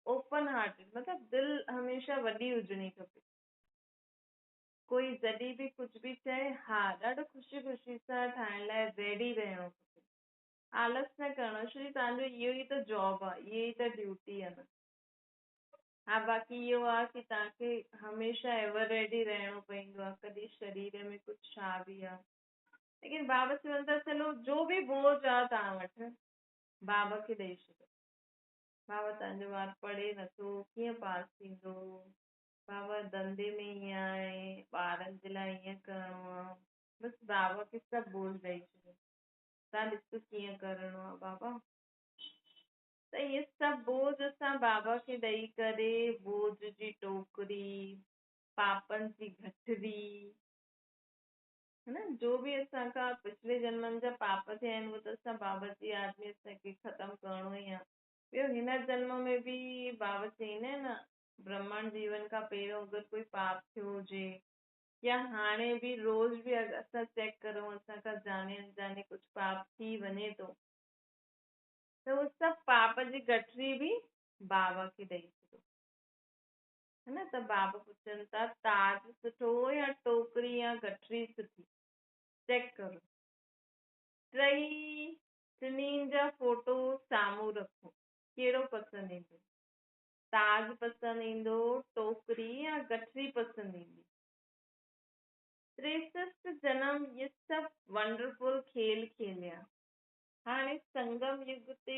ओपन हार्टेड, मतिलबु दिलि हमेशह वॾी हुजणी खपे। कोई जॾहिं बि कुझु बि चए, हा ॾाढो ख़ुशी ख़ुशी सां ठाहिण लाइ रेडी रहणो खपे, आलस न करणो, छोकी तव्हांजो इहो ई त जॉब आहे, इहा ई त ड्यूटी आहे न। हा बाक़ी इहो आहे कि तव्हांखे हमेशह एवर रेडी रहणो पवंदो आहे, कॾहिं शरीर में कुझु छा बि आहे, लेकिन बाबा चवनि था चलो जो बि बोझ आहे तव्हां वटि बाबा खे ॾेई छॾो। बाबा तव्हांजो ॿारु पढ़े नथो, कीअं पास थींदो, बाबा धंधे में ईअं आहे, ॿारनि जे लाइ ईअं करिणो आहे, बसि बाबा खे सभु बोझ ॾेई छॾो, तव्हां ॾिसो कीअं करिणो आहे बाबा। त इहे सभु बोझ असां बाबा खे ॾेई करे, बोझ जी टोकरी, पापनि जी गठरी, है न, जो बि असांखां पिछले जन्मनि जा पाप थिया आहिनि उहो त असां बाबा जी याद में असांखे ख़तमु करिणो ई आहे। ॿियो हिन जन्म में बि बाबा चईंदा आहिनि न, ब्रह्मांड जीवन खां पहिरियों अगरि कोई पाप थियो हुजे, या हाणे बि रोज़ बि अगरि असां चेक करूं असांखां जाने अनजाने कुझु पाप थी वञे थो, त उहो सभु पाप जी गठरी बि बाबा खे ॾेई छॾो, है न। त बाबा पुछनि था ताज सुठो या टोकरी या गठरी सुठी, चेक करो। टिनिनि जा फोटो साम्हूं रखो, कहिड़ो पसंदि ईंदो, ताज पसंदि ईंदो, टोकरी या गठरी पसंदि ईंदी। 63 जन्म ये सभु वंडरफुल खेल खेलिया, हाणे संगम युग ते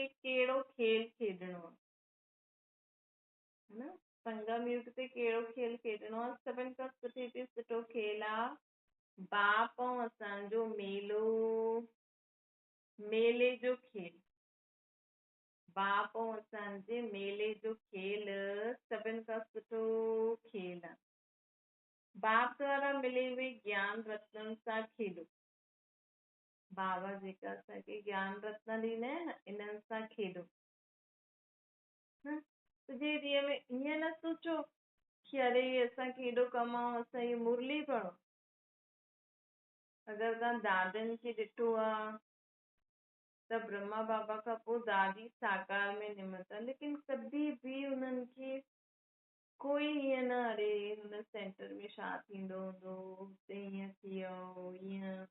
कहिड़ो खेल खेॾणो आहे, है न। संगम युग ते कहिड़ो खेल खेॾणो आहे, सभिनि खां सुठो खेल आहे बाप ऐं असांजो मेलो, मेले जो खेल, बाप ऐं असांजे मेले जो खेल सभिनि खां सुठो खेल आहे। बाप द्वारा मिले हुए ज्ञान रत्ननि सां खेॾो, बाबा जेका असांखे ज्ञान रत्न ॾींदा आहिनि न, इन्हनि सां खेॾो। तुंहिंजे ॾींहं में हीअं न सोचो कि अरे असांखे हेॾो कमु आहे, असां इहे मुरली पढ़ो, अगरि तव्हां दादनि खे ॾिठो आहे त ब्रह्मा बाबा खां पोइ दादी साकार में निमता, लेकिन कॾहिं बि उन्हनि खे कोई ईअं न अरे हुन सेंटर में छा थींदो हूंदो, हुते ईअं थी वियो, ईअं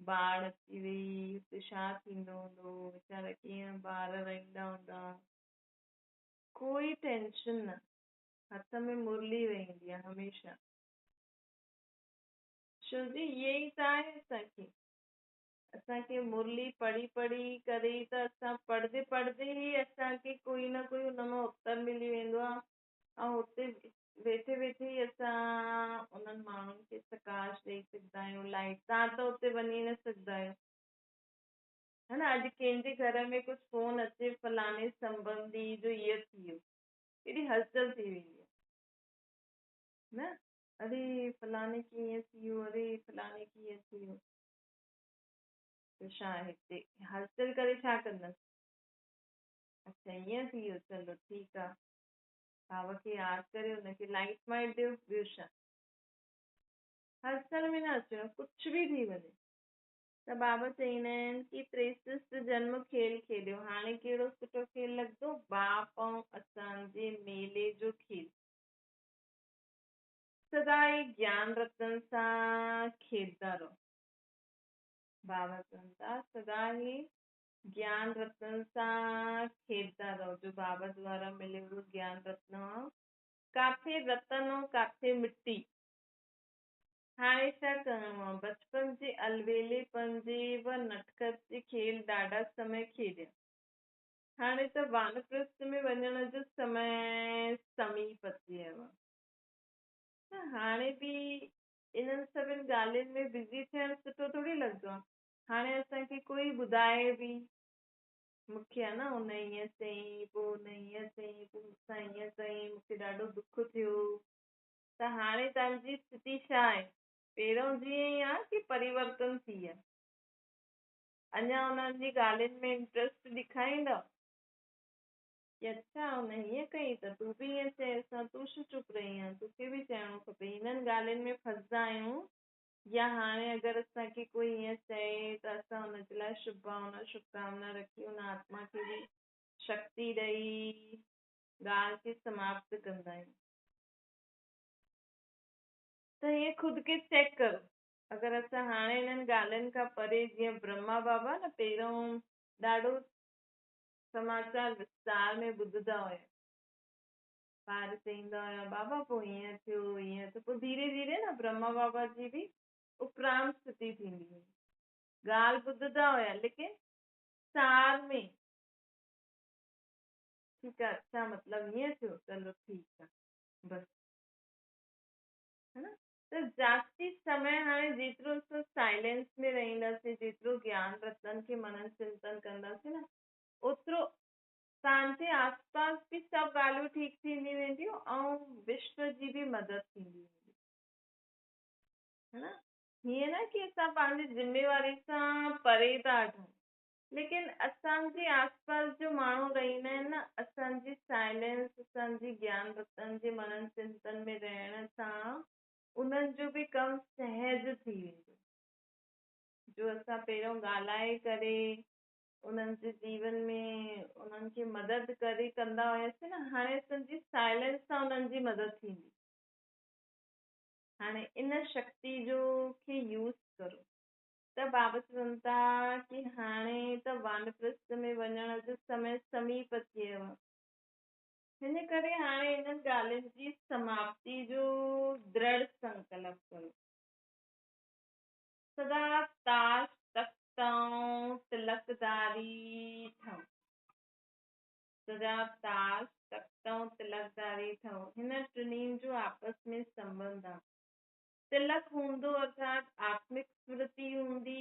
बाढ़ अची वई, हुते छा थींदो हूंदो, वीचारा कीअं ॿार रहंदा हूंदा, कोई टेंशन न, हथ में मुरली रहंदी आहे हमेशह। छो जी इहे ई त आहे असांखे, असांखे मुरली पढ़ी पढ़ी करे त असां पढ़ंदे पढ़ंदे ई असांखे कोई न कोई हुन मां उत्तर मिली वेंदो आहे, ऐं हुते वेठे वेठे ई असां उन्हनि माण्हुनि खे प्रकाश ॾेई सघंदा आहियूं, लाइट। तव्हां त हुते वञी न सघंदा आहियो, है ना। अॼु कंहिंजे घर में कुझु फोन अचे फलाणे संबंधी जो इहो थी वियो, केॾी हलचल थी वेंदी आहे न, अरे फलाणे खे ईअं थी वियो, अरे फलाणे खे ईअं थी वियो, त छा हिते हलचल करे छा कंदसि, अच्छा ईअं थी वियो, चलो ठीकु आहे, बाबा खे यादि करे हुनखे लाइट वाइट ॾियो, ॿियो छा। हलचल में न अचिणो, कुझु बि थी वञे त बाबा चईंदा आहिनि कि 63 जन्म खेल खेॾियो, हाणे कहिड़ो सुठो खेल लॻंदो, बाप ऐं असांजे मेले जो खेल। सदा ई ज्ञान रतन सां खेॾंदा रहो, बाबा चवनि था सदा ई ज्ञान रत्न सां खेॾंदा रहो, जो बाबा द्वारा मिले हुओ ज्ञान रत्न, काथे रतन ऐं काथे मिट्टी। हाणे छा करिणो आहे, बचपन जे अलवेलेपन जे व नटखट जे खेल ॾाढा समय खेॾिया, हाणे त वानप्रस्थ में वञण जो समय समीप अची वियो आहे। हाणे बि इन्हनि सभिनि ॻाल्हियुनि में बिज़ी थियणु सुठो थोरी लॻंदो आहे। हाणे असांखे कोई ॿुधाए बि मूंखे आहे न हुन ईअं चयईं, पोइ हुन ईअं चयईं, पोइ मूंसां ईअं कयईं, मूंखे ॾाढो दुख थियो, त हाणे तव्हांजी स्थिति छा आहे, पहिरों जीअं ई आहे कि परिवर्तन थी विया, अञा हुननि जी ॻाल्हियुनि में इंट्रस्ट ॾेखारींदव कि अच्छा हुन हीअं कई त तूं बि ईअं चएसि हा, तूं छो चुप रही आहे, तोखे बि चइणो खपे। हिननि ॻाल्हियुनि में फंसदा आहियूं, या हाणे अगरि असांखे कोई ईअं चए त असां हुनजे लाइ शुभकामना रखी हुन आत्मा खे बि शक्ति ॾेई ॻाल्हि खे समाप्त कंदा आहियूं। त हीअं ख़ुदि खे चेक करो, अगरि असां हाणे हिननि ॻाल्हियुनि खां परे, जीअं ब्रह्मा बाबा न पहिरों ॾाढो समाचार विस्तार में ॿुधंदा हुया, ॿार चईंदा हुया बाबा पोइ हीअं थियो हीअं थियो, पोइ धीरे धीरे न ब्रह्मा बाबा जी बि उपरांत स्थिति थींदी हुई, ॻाल्हि ॿुधंदा हुया लेकिन सार में, ठीकु आहे अच्छा मतिलबु हीअं थियो, चलो ठीकु आहे बसि, है न। त जास्ती समय हाणे जेतिरो असां साइलेंस में रहंदासीं, जेतिरो ज्ञान रत्न खे मनन चिंतन कंदासीं न, ओतिरो तव्हांजे आसपास बि सभु ॻाल्हियूं ठीकु थींदी वेंदियूं ऐं विश्व जी बि मदद थींदी वेंदी, है न। हीअं न कि असां पंहिंजी ज़िम्मेवारी सां परे था हटूं, लेकिन असांजे आसपास जो माण्हू रहंदा आहिनि न, असांजी साइलेंस, असांजी ज्ञान रत्न जे मनन चिंतन में रहण सां उन्हनि जो बि कमु सहज थी वेंदो, जो असां पहिरियों ॻाल्हाए करे उन्हनि जे जीवन में उन्हनि खे मदद करे कंदा हुयासीं न, हाणे असांजी साइलेंस सां उन्हनि जी मदद थींदी। हाणे इन शक्ति जो खे यूज़ करो। त बाबा चवनि था कि हाणे त वानप्रस्थ में वञण जो समय समीप अची वियो आहे, हिन करे हाणे इन्हनि ॻाल्हियुनि जी समाप्ति जो दृढ़ संकल्प करो। सदा ताश तख्ताऊं तिलकदारी ठहो, सदा ताश तख्ताऊं तिलकदारी ठहो, हिन टिन्हिनि जो आपस में संबंध आहे। तिलक हूंदो अर्थात आत्मिक स्मृति हूंदी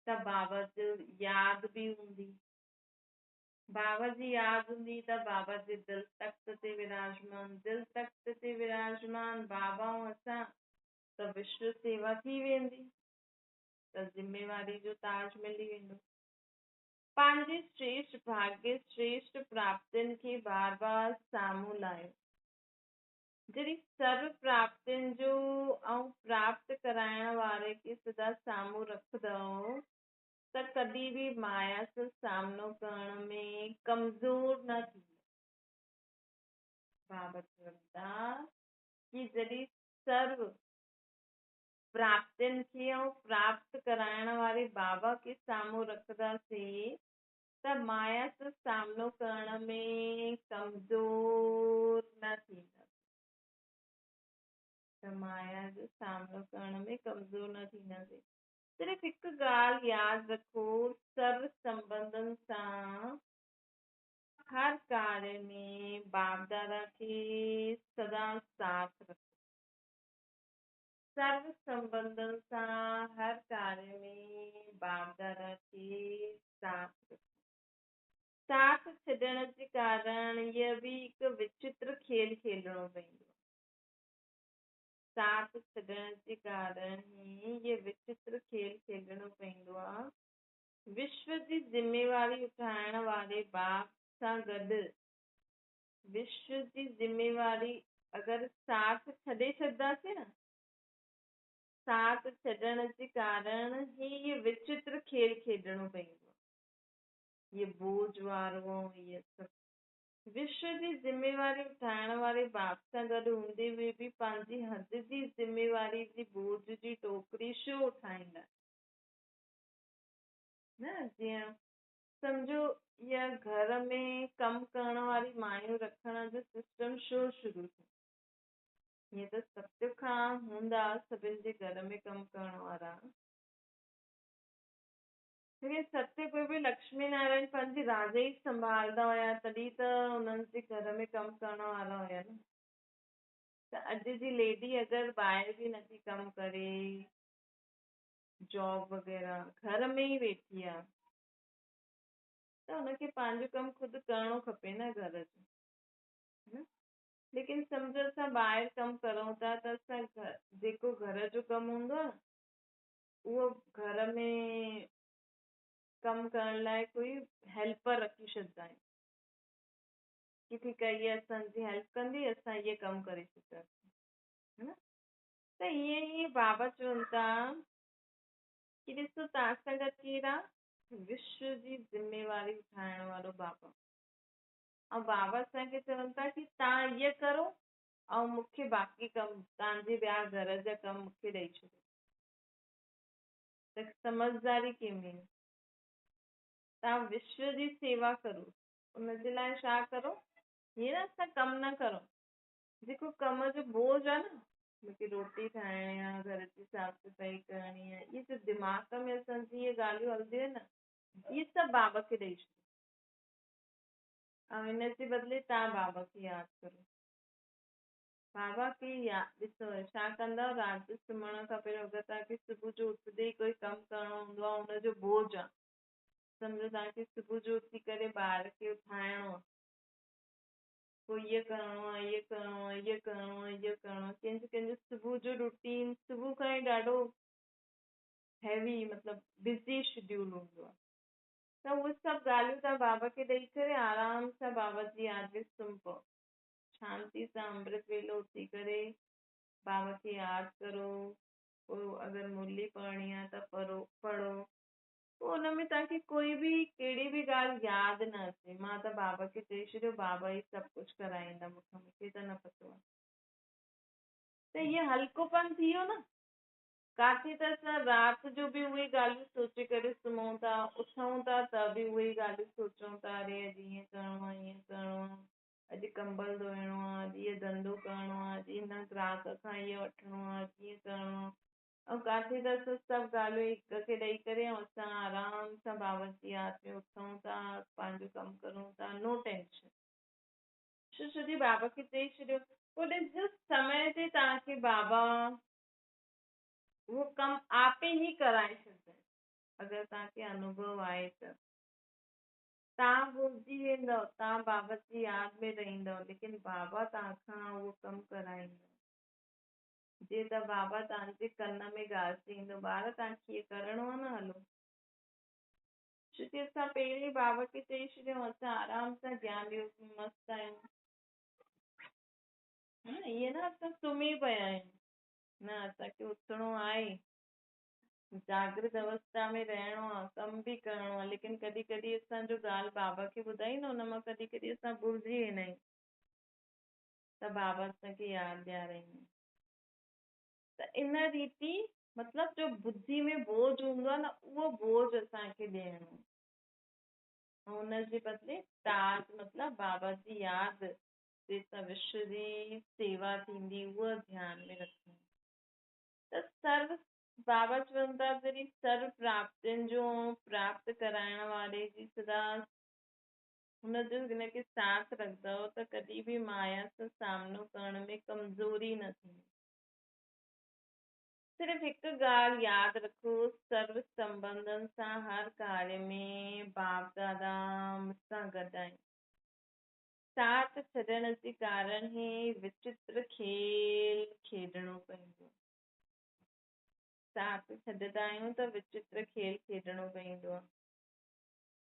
त बाबा जो यादि बि हूंदी, बाबा जी यादि हूंदी त बाबा जे दिल तख्त ते विराजमान, दिल तख्त ते विराजमान बाबा ऐं असां त विश्व सेवा थी वेंदी, त ज़िम्मेवारी जो ताज मिली वेंदो। पंहिंजे श्रेष्ठ भाग्य श्रेष्ठ प्राप्तियुनि खे बार बार साम्हूं लाहियो, जॾहिं सर्व प्राप्तियुनि जो ऐं प्राप्त कराइण वारे खे सदा साम्हूं रखंदव त कॾहिं बि माया सां सामनो करण में कमज़ोर न थींदो। बाबा चवनि था कि जॾहिं सर्व प्राप्तियुनि खे ऐं प्राप्त कराइण वारे बाबा खे साम्हूं रखंदासीं त माया सां सामनो करण में कमज़ोर न थींदा। त माया जो सामनो करण में कमज़ोर न थींदासीं। सिर्फ़ु हिकु ॻाल्हि यादि रखो, सर्व संबंधनि सां हर कार्य में बाप दादा खे सदा साथ रखो। सर्व संबंधनि सां हर कार्य में बाप दादा खे साथ रखो। साथ छॾण जे कारण इह बि हिकु विचित्र खेल खेलणो पवंदो। साथ छॾण जे कारण ई इह विचित्र खेल खेलणो पवंदो आहे। विश्व जी ज़िमेवारी उठाइण वारे बाप सां गॾु विश्व जी ज़िमेवारी अगरि साथ छॾे छॾंदासीं न, साथ छॾण जे कारण ई इह विचित्र खेल खेलणो पवंदो। ये बोझ वारो इह सभु विश्व जी ज़िमेवारी उठाइण वारे बाप सां गॾु हूंदे हुए बि पंहिंजी हद जी ज़िमेवारी जी बोझ जी टोकरी छो उठाईंदा? न जीअं सम्झो इहा घर में कमु करण वारी मायूं रखण जो सिस्टम छो शुरू थियो? हीअं त सत्य खां हूंदा सभिनि जे घर में कमु करण वारा, लेकिन सत्य कोई बि लक्ष्मी नारायण पंहिंजी राज ई संभालंदा हुया, तॾहिं त उन्हनि जे घर में कमु करण वारा हुया न। त अॼु जी लेडी अगरि ॿाहिरि बि नथी कमु करे, जॉब वग़ैरह घर में ई वेठी आहे, त हुनखे पंहिंजो कमु खुदि करणो खपे न घर जो। लेकिन सम्झो असां ॿाहिरि कमु करूं था त असां जेको घर जो कमु हूंदो आहे उहो घर में कमु करण लाइ कोई हेल्पर रखी छॾींदा आहियूं कि ठीकु आहे हीअ असांजी हेल्प कंदी, असां इहे कमु करे छॾींदासीं। त ईअं ई बाबा चवनि था कि ॾिसो तव्हां सां गॾु केरु आहे? विश्व जी ज़िमेवारी उठाइण वारो बाबा। ऐं बाबा असांखे चवनि था कि तव्हां इहे करो ऐं मूंखे बाक़ी कमु तव्हांजे ॿिया घर जा कमु मूंखे ॾेई छॾियो। त समझदारी कंहिंमें? तव्हां विश्व जी सेवा करो, उनजे लाइ छा करो? हीअं न असां कमु न करूं, जेको कम जो बोझ आहे न, मूंखे रोटी ठाहिणी आहे, घर जी साफ़ सफ़ाई करणी आहे, इहे जो दिमाग़ में असांजी इहे ॻाल्हियूं हलंदियूं आहिनि न, इहे सभु बाबा खे ॾेई छॾियो ऐं हिनजे बदिले तव्हां बाबा खे यादि करो। बाबा खे यादि ॾिसो छा कंदा, राति जो सुम्हण खां पहिरियों अगरि तव्हांखे सुबुह जो उथंदे ई कोई कमु करणो हूंदो आहे, हुनजो बोझ आहे, सम्झो तव्हांखे सुबुह जो उथी करे ॿार खे उथाइणो आहे, पोइ इहो करिणो आहे, इहो करिणो आहे, इहो करिणो आहे, इहो करिणो आहे, कंहिंजो सुबुह जो रूटीन सुबुह खां ई ॾाढो हैवी मतिलबु बिज़ी शेड्यूल हूंदो आहे। त उहे सभु ॻाल्हियूं तव्हां बाबा खे ॾेई करे आराम सां बाबा जी यादि में सुम्ही पओ, शांती सां अमृत वेलो उथी करे बाबा खे यादि करो, पोइ अगरि मुरली पढ़णी आहे त पढ़ो, पोइ हुन में तव्हांखे कोई बि कहिड़ी बि ॻाल्हि यादि न अचे, मां त बाबा खे चई छॾियो, बाबा ई सभु कुझु कराईंदा मूंखे त न पतो आहे। त इहो हल्कोपन थी वियो न। काथे त असां राति जो बि उहे ॻाल्हियूं सोचे करे सुम्हूं था, उथूं था त बि उहे ॻाल्हियूं सोचूं था, अरे अॼु ईअं करिणो आहे, ईअं करिणो आहे, अॼु कंबल धोइणो आहे, अॼु इहो धंधो करिणो आहे, अॼु हिन ग्राहक खां इहो वठिणो आहे, कीअं करिणो आहे। ऐं काथे त असां सभु ॻाल्हियूं हिक खे ॾेई करे ऐं असां आराम सां बाबा जी यादि में उथूं था, पंहिंजो कमु करूं था, नो टेंशन। छो जी बाबा खे चई छॾियो, पोइ ॾिसजो समय ते तव्हांखे बाबा उहो कमु आपे ई कराए छॾंदा, अगरि तव्हांखे अनुभव आहे त। तव्हां भुलिजी वेंदव, तव्हां बाबा जी यादि में रहंदव, लेकिन बाबा तव्हांखां उहो कमु कराईंदव। जीअं त बाबा तव्हांजे कन में ॻाल्हि चईंदो, ॿार तव्हांखे इहो करिणो आहे न, हलो। छोकी असां पहिरीं बाबा खे चई छॾियूं, असां आराम सां ज्ञान योग में मस्तु आहियूं। ईअं न असां सुम्ही पिया आहियूं, न असांखे उथणो आहे, जागृत अवस्था में रहणो आहे, कम बि करणो आहे, लेकिन कॾहिं कॾहिं असांजो ॻाल्हि बाबा खे ॿुधाई न, हुन मां कॾहिं कॾहिं असां भुलिजी वेंदा आहियूं, त बाबा असांखे यादि ॾियाराईंदा आहिनि। त इन रीति मतिलबु जो बुद्धि में बोझ हूंदो आहे न, उहो बोझ असांखे ॾियणो आहे। ऐं हुनजे बदिले ताज मतिलबु बाबा जी यादि जंहिंसां विश्व जी सेवा थींदी, उहा ध्यान में रखणी। त सर्व बाबा चवनि था जॾहिं सर्व प्राप्तियुनि जो प्राप्त कराइण वारे जी सदा हुनजो हिनखे साथ रखंदव त कॾहिं बि माया सां सामनो करण में कमज़ोरी न थींदी। सिर्फ़ु हिकु ॻाल्हि यादि रखो, सर्व संबंधनि सां हर कार्य में बाप दादा मूंसां गॾु आहिनि। साथ छॾण जे कारण ई विचित्र खेल खेॾणो पवंदो। साथ छॾंदा आहियूं त विचित्र खेल खेॾणो पवंदो आहे।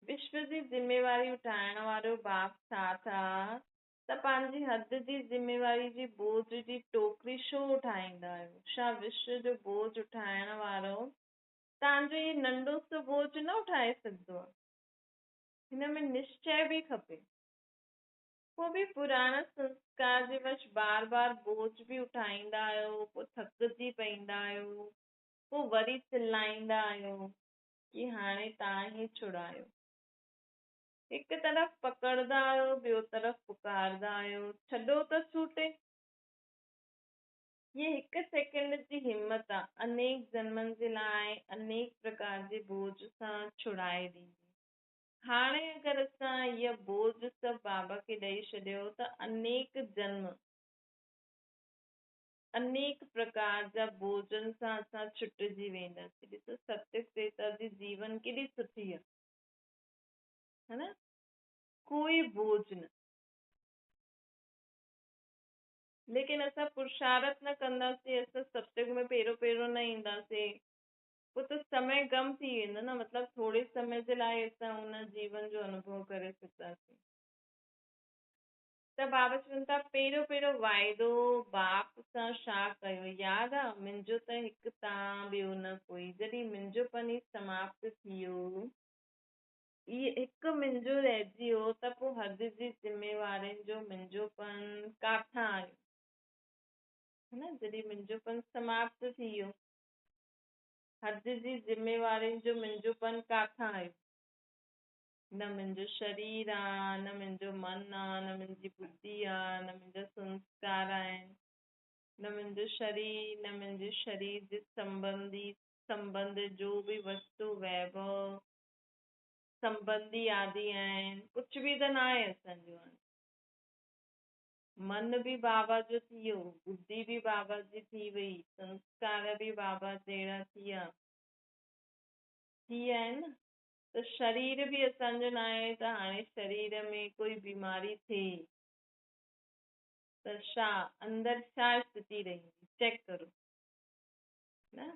विश्व जी ज़िम्मेवारी उठाइण वारो बाप साथ आहे त पंहिंजी हद जी ज़िम्मेवारी जी बोझ जी टोकरी छो उठाईंदा आहियो? छा विश्व जो बोझ उठाइण वारो तव्हांजो इहे नंढो सो बोझ न उठाए सघंदो आहे? हिन में निश्चय बि खपे। पोइ बि पुराणा संस्कार जे वश बार बार बोझ बि उठाईंदा आहियो, पोइ थकिजी पवंदा आहियो, पोइ वरी चिल्लाईंदा आहियो कि हाणे तव्हां ई छुड़ायो। हिकु तरफ़ पकड़दा आहियो, ॿियो तरफ़ पुकारदा आहियो, छॾो त छूटे। ये हिकु सेकंड जी हिम्मत आहे, अनेक जन्मनि जे लाइ अनेक प्रकार जे बोझ सां छुड़ाए ॾींदी। हाणे अगरि असां इहा बोझ सभु बाबा खे ॾेई छॾियो त अनेक जन्म अनेक प्रकार जा बोझनि सां असां छुटिजी वेंदासीं। ॾिसो सत्य त्रेता जी जीवन केॾी सुठी आहे, है न? कोई बोझ न। लेकिन असां पुरुषार्थ न कंदासीं, असां सत्संग में पहिरियों न ईंदासीं, पोइ त समय गम थी वेंदो न, मतिलबु थोरे समय जे लाइ असां हुन जीवन जो अनुभव करे सघंदासीं। त बाबा चवनि था पहिरियों वाइदो बाप सां छा कयो यादि आहे? मुंहिंजो त हिकु तव्हां ॿियो न कोई। जॾहिं मुंहिंजोपन ई समाप्त थी वियो, इहे हिकु मुंहिंजो रहिजी वियो, त पोइ हद जी ज़िम्मेवारियुनि जो मुंहिंजोपन काथां आयो? है न? जॾहिं मुंहिंजोपन समाप्त थी वियो, हद जी ज़िम्मेवारियुनि जो मुंहिंजोपन काथां आयो? न मुंहिंजो शरीर आहे, न मुंहिंजो मन आहे, न मुंहिंजी बुद्धि आहे, न मुंहिंजा संस्कार आहिनि, न मुंहिंजो शरीर, न मुंहिंजे शरीर जे संबंध जो बि वस्तु वैभव संबंधी आदि आहिनि, कुझु बि त न आहे असांजो। मन बि बाबा जो थी वियो, बुद्धि बि बाबा जी थी वई, संस्कार बि बाबा जहिड़ा थी विया आहिनि। त शरीर बि असांजो न आहे, त हाणे शरीर में कोई बीमारी थिए त छा अंदरि छा स्थिति रहंदी? चेक करो न।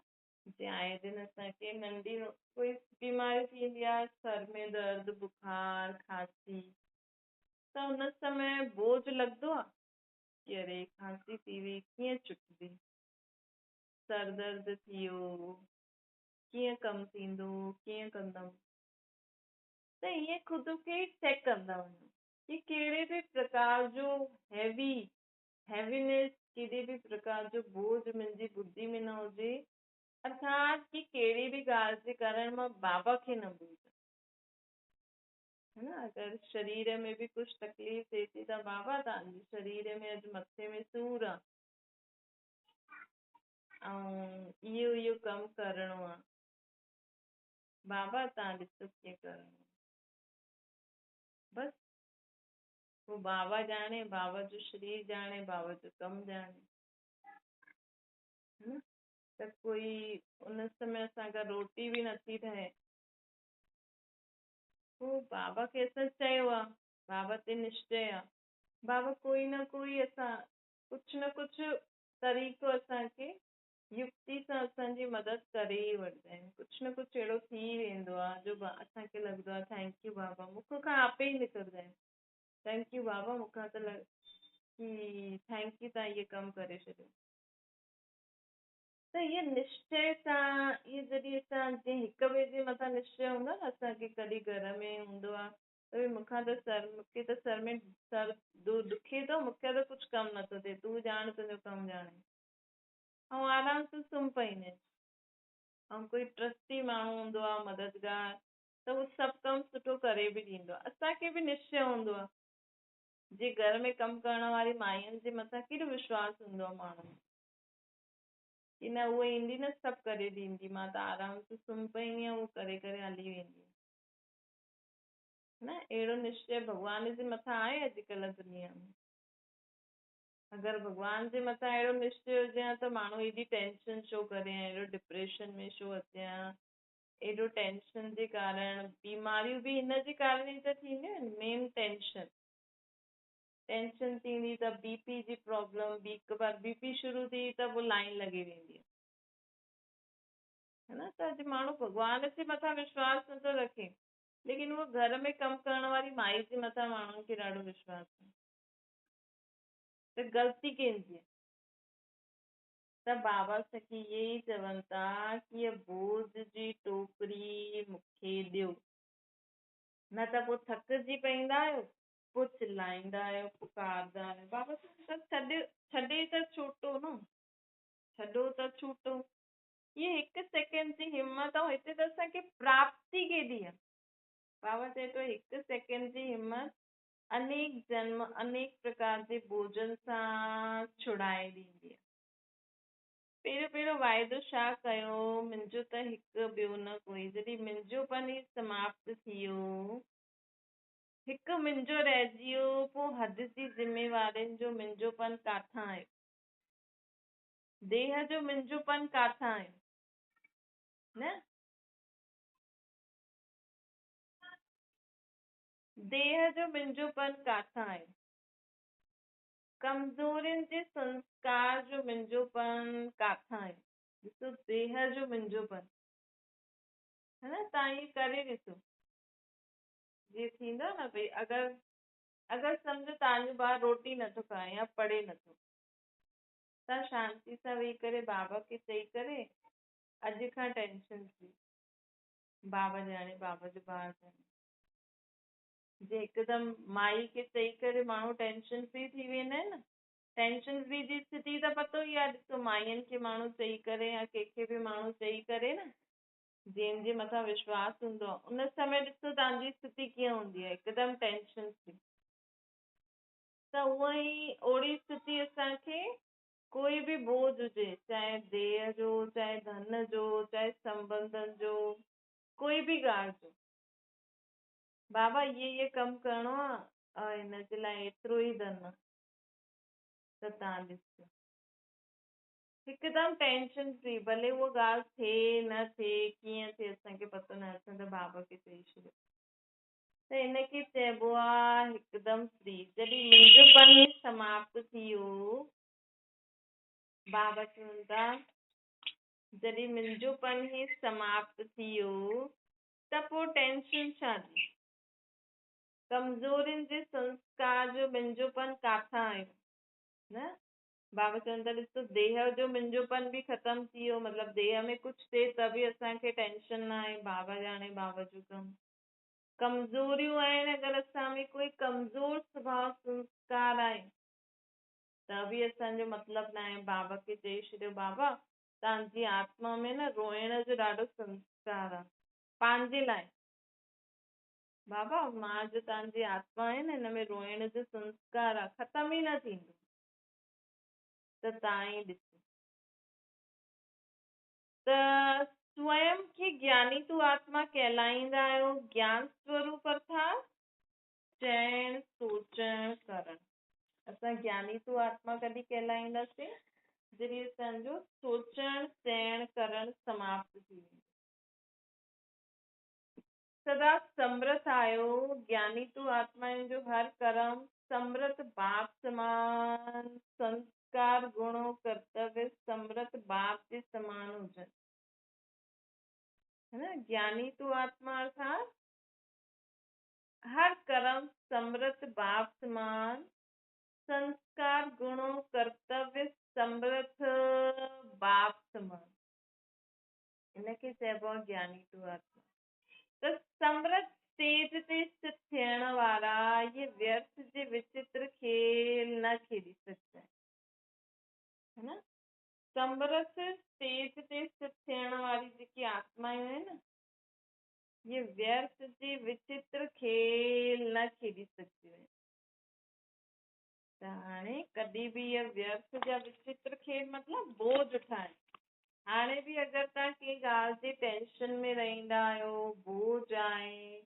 जे आए दिन असांखे नंढी कोई बीमारी थींदी आहे, सर में दर्द, बुखार, खांसी, त हुन समय बोझ लॻंदो आहे कि अरे खांसी थी वई, कीअं छुटंदी? सर दर्द थी वियो, कीअं कमु थींदो, कीअं कंदमि? त ईअं ख़ुदि खे चेक कंदा वञो कि कहिड़े बि प्रकार जो हैवीनेस, कहिड़े बि प्रकार जो बोझ मुंहिंजी बुद्धि में न हुजे, अर्थात कि कहिड़ी बि ॻाल्हि जे कारण मां बाबा खे न भुलिजां। है न? अगरि शरीर में बि कुझु तकलीफ़ थिए थी त बाबा तव्हांजे शरीर में अॼु मथे में सूरु आहे ऐं इहो कमु करिणो आहे, बाबा तव्हां ॾिसो कीअं करिणो आहे। बसि पोइ बाबा ॼाणे, बाबा जो शरीर ॼाणे, बाबा जो कमु ॼाणे। है न? त कोई उन समय असांखां रोटी बि नथी ठहे, पोइ बाबा खे असां चयो आहे, बाबा ते निश्चय आहे, बाबा कोई न कोई कुझु न कुझु तरीक़ो असांखे युक्ति सां असांजी मदद करे ई वठंदा आहिनि। कुझु न कुझु अहिड़ो थी वेंदो आहे जो असांखे लॻंदो आहे थैंक यू बाबा, मुख खां आपे ई निकिरंदा आहिनि, थैंक यू बाबा, मूंखां त कि थैंक यू तव्हां इहे कमु करे छॾियो। त इहे निश्चय सां, इहे जॾहिं असां जीअं हिक ॿिए जे मथां निश्चय हूंदो आहे न, असांखे कॾहिं घर में हूंदो आहे त भई मूंखे त सर में दुखे थो, मूंखे त कुझु कमु नथो थिए, तूं ॼाण तुंहिंजो कमु ॼाणे, ऐं आराम सां सुम्ही पईंदा आहिनि। ऐं कोई ट्रस्टी माण्हू हूंदो आहे मददगार, त उहो सभु कमु सुठो करे बि ॾींदो आहे। असांखे बि निश्चय हूंदो आहे, जे घर में कमु करण वारी माइयुनि जे मथां केॾो विश्वास हूंदो आहे माण्हू की न उहा ईंदी न सभु करे ॾींदी, मां त आराम सां सुम्ही पईंदी आहियां, उहो करे करे हली वेंदी न। अहिड़ो निश्चय भॻवान जे मथां आहे अॼुकल्ह दुनिया में? अगरि भॻवान जे मथां अहिड़ो निश्चय हुजे हा त माण्हू एॾी टेंशन छो करे, अहिड़ो डिप्रेशन में छो अचे हा, एॾो टेंशन जे कारण बीमारियूं बि हिन जे कारण ई त थींदियूं आहिनि। मेन टेंशन थींदी त बीपी जी प्रॉब्लम, हिकु बार बीपी शुरू थी त पोइ लाइन लॻी वेंदी है न। त अॼु माण्हू भॻवान जे मथां विश्वास नथो रखे, लेकिन उहो घर में कमु करण वारी माई जे मथां माण्हुनि खे ॾाढो विश्वास आहे। त ग़लती कंहिंजी? त बाबा सखी इहे ई चवनि था कि इहा बोझ जी टोकरी मूंखे ॾियो, न त पोइ थकिजी पईंदा आहियो, पोइ चिल्लाईंदा आहियो, पुकारंदा आहियो। बाबा छॾे त छूटो न, छॾो त छूटो। ये हिकु सेकेंड जी हिम्मत, ऐं हिते त असांखे प्राप्ति केॾी आहे। बाबा चए थो हिकु सेकेंड जी हिम्मत अनेक जन्म अनेक प्रकार जे बोझनि सां छुड़ाए ॾींदी आहे। पहिरियों वाइदो छा कयो, मुंहिंजो त हिकु ॿियो न कोई। जॾहिं मुंहिंजोपन ई समाप्त थी वियो, हिकु मुंहिंजो रहिजी वियो, पोइ हद जी ज़िमेवारियुनि जो मुंहिंजोपन काथां आहे? देह जो मुंहिंजोपन काथां आहे न? देह जो मुंहिंजोपन काथां आहे? कमज़ोरियुनि जे संस्कार जो मुंहिंजोपन काथां आहे? ॾिसो, देह जो मुंहिंजोपन है न। तव्हां इहे करे ॾिसो, जीअं थींदो न भई अगरि सम्झो तव्हांजो ॿारु रोटी नथो खाए या पढ़े नथो, तव्हां शांति सां वेही करे बाबा खे चई करे अॼु खां टेंशन फ्री, बाबा ॼाणे, बाबा जो ॿारु ॼाणे। जे हिकदमि माई खे चई करे माण्हू टेंशन फ्री थी वेंदा आहिनि न। टेंशन फ्री जी स्थिति त पतो ई आहे, ॾिसो माइयुनि खे माण्हू चई करे या कंहिंखे बि माण्हू चई करे न, जंहिंजे मथां विश्वास हूंदो आहे, उन समय ॾिसो तव्हांजी स्थिति कीअं हूंदी आहे, हिकदमि टेंशन फ्री। त उहा ई ओड़ी स्थिति असांखे कोई बि बोझ हुजे, चाहे देह जो, चाहे धन जो, चाहे संबंधनि जो, कोई बि ॻाल्हि जो, बाबा इहे कमु करिणो आहे, हिन जे लाइ एतिरो ई धन आहे, त तव्हां ॾिसो हिकदमि टेंशन फ्री। भले उहा ॻाल्हि थिए न थिए, कीअं थिए, असांखे पतो न आहे, असां त बाबा खे चई छॾियो। त हिनखे चइबो आहे हिकदमि फ्री। जॾहिं मुंहिंजोपन ई समाप्त थी वियो, बाबा चवनि था जॾहिं मुंहिंजोपन ई समाप्त थी वियो, त पोइ टेंशन छा जी? कमज़ोरियुनि जे संस्कार जो मुंहिंजोपन काथां आयो न? बाबा चवनि था ॾिसो, देह जो मुंहिंजोपन बि ख़तमु थी वियो, मतिलबु देह में कुझु थिए त बि असांखे टेंशन न आहे, बाबा ॼाणे, बाबा जो कमु। कमज़ोरियूं आहिनि, अगरि असां में कोई कमज़ोर स्वभाव संस्कार आहे त बि असांजो मतिलबु न आहे, बाबा खे चई छॾियो, बाबा तव्हांजी आत्मा में न रोइण जो ॾाढो संस्कार आहे, पंहिंजे लाइ। बाबा मां जो तव्हांजी आत्मा आहे न, हिन में रोइण जो संस्कार आहे, ख़तम ई न थींदो। त तव्हां ई ॾिसो, त स्वयं खे ज्ञानी तू आत्मा कहलाईंदा आहियो, ज्ञान स्वरूप अर्थात चइण, सोचण, करण। असां ज्ञानी तू आत्मा कॾहिं कहलाईंदासीं? जॾहिं असांजो सोचण, चइण, करण समाप्त थी वेंदो। सदा समृत आहियो, ज्ञानी तू आत्माउनि जो हर कर्म समृत बाप समान, संस्कार गुणो कर्तव्य समृत बाप जे समान हुजनि, है न। ज्ञानी तू आत्मा अर्थात हर कर्म समृत बाप समान, संस्कार गुणों कर्तव्य समर्थ बाप समान इनखे चइबो आहे ज्ञानी तू आत्मा। त समर्थ स्टेज ते स्थित थियण वारा ये व्यर्थ जे विचित्र खेल न खेॾी सघंदा आहिनि, है न। समर्थ स्टेज ते स्थित थियण वारी जेकी आत्मायूं आहिनि न, ये व्यर्थ जे विचित्र खेल न खेॾी सघंदियूं आहिनि। त हाणे कॾहिं बि इहा व्यर्थ जा विचित्र खेल मतिलबु बोझ ठाहिण। हाणे बि अगरि तव्हां कंहिं ॻाल्हि जी टेंशन में रहंदा आहियो, बोझ आहे,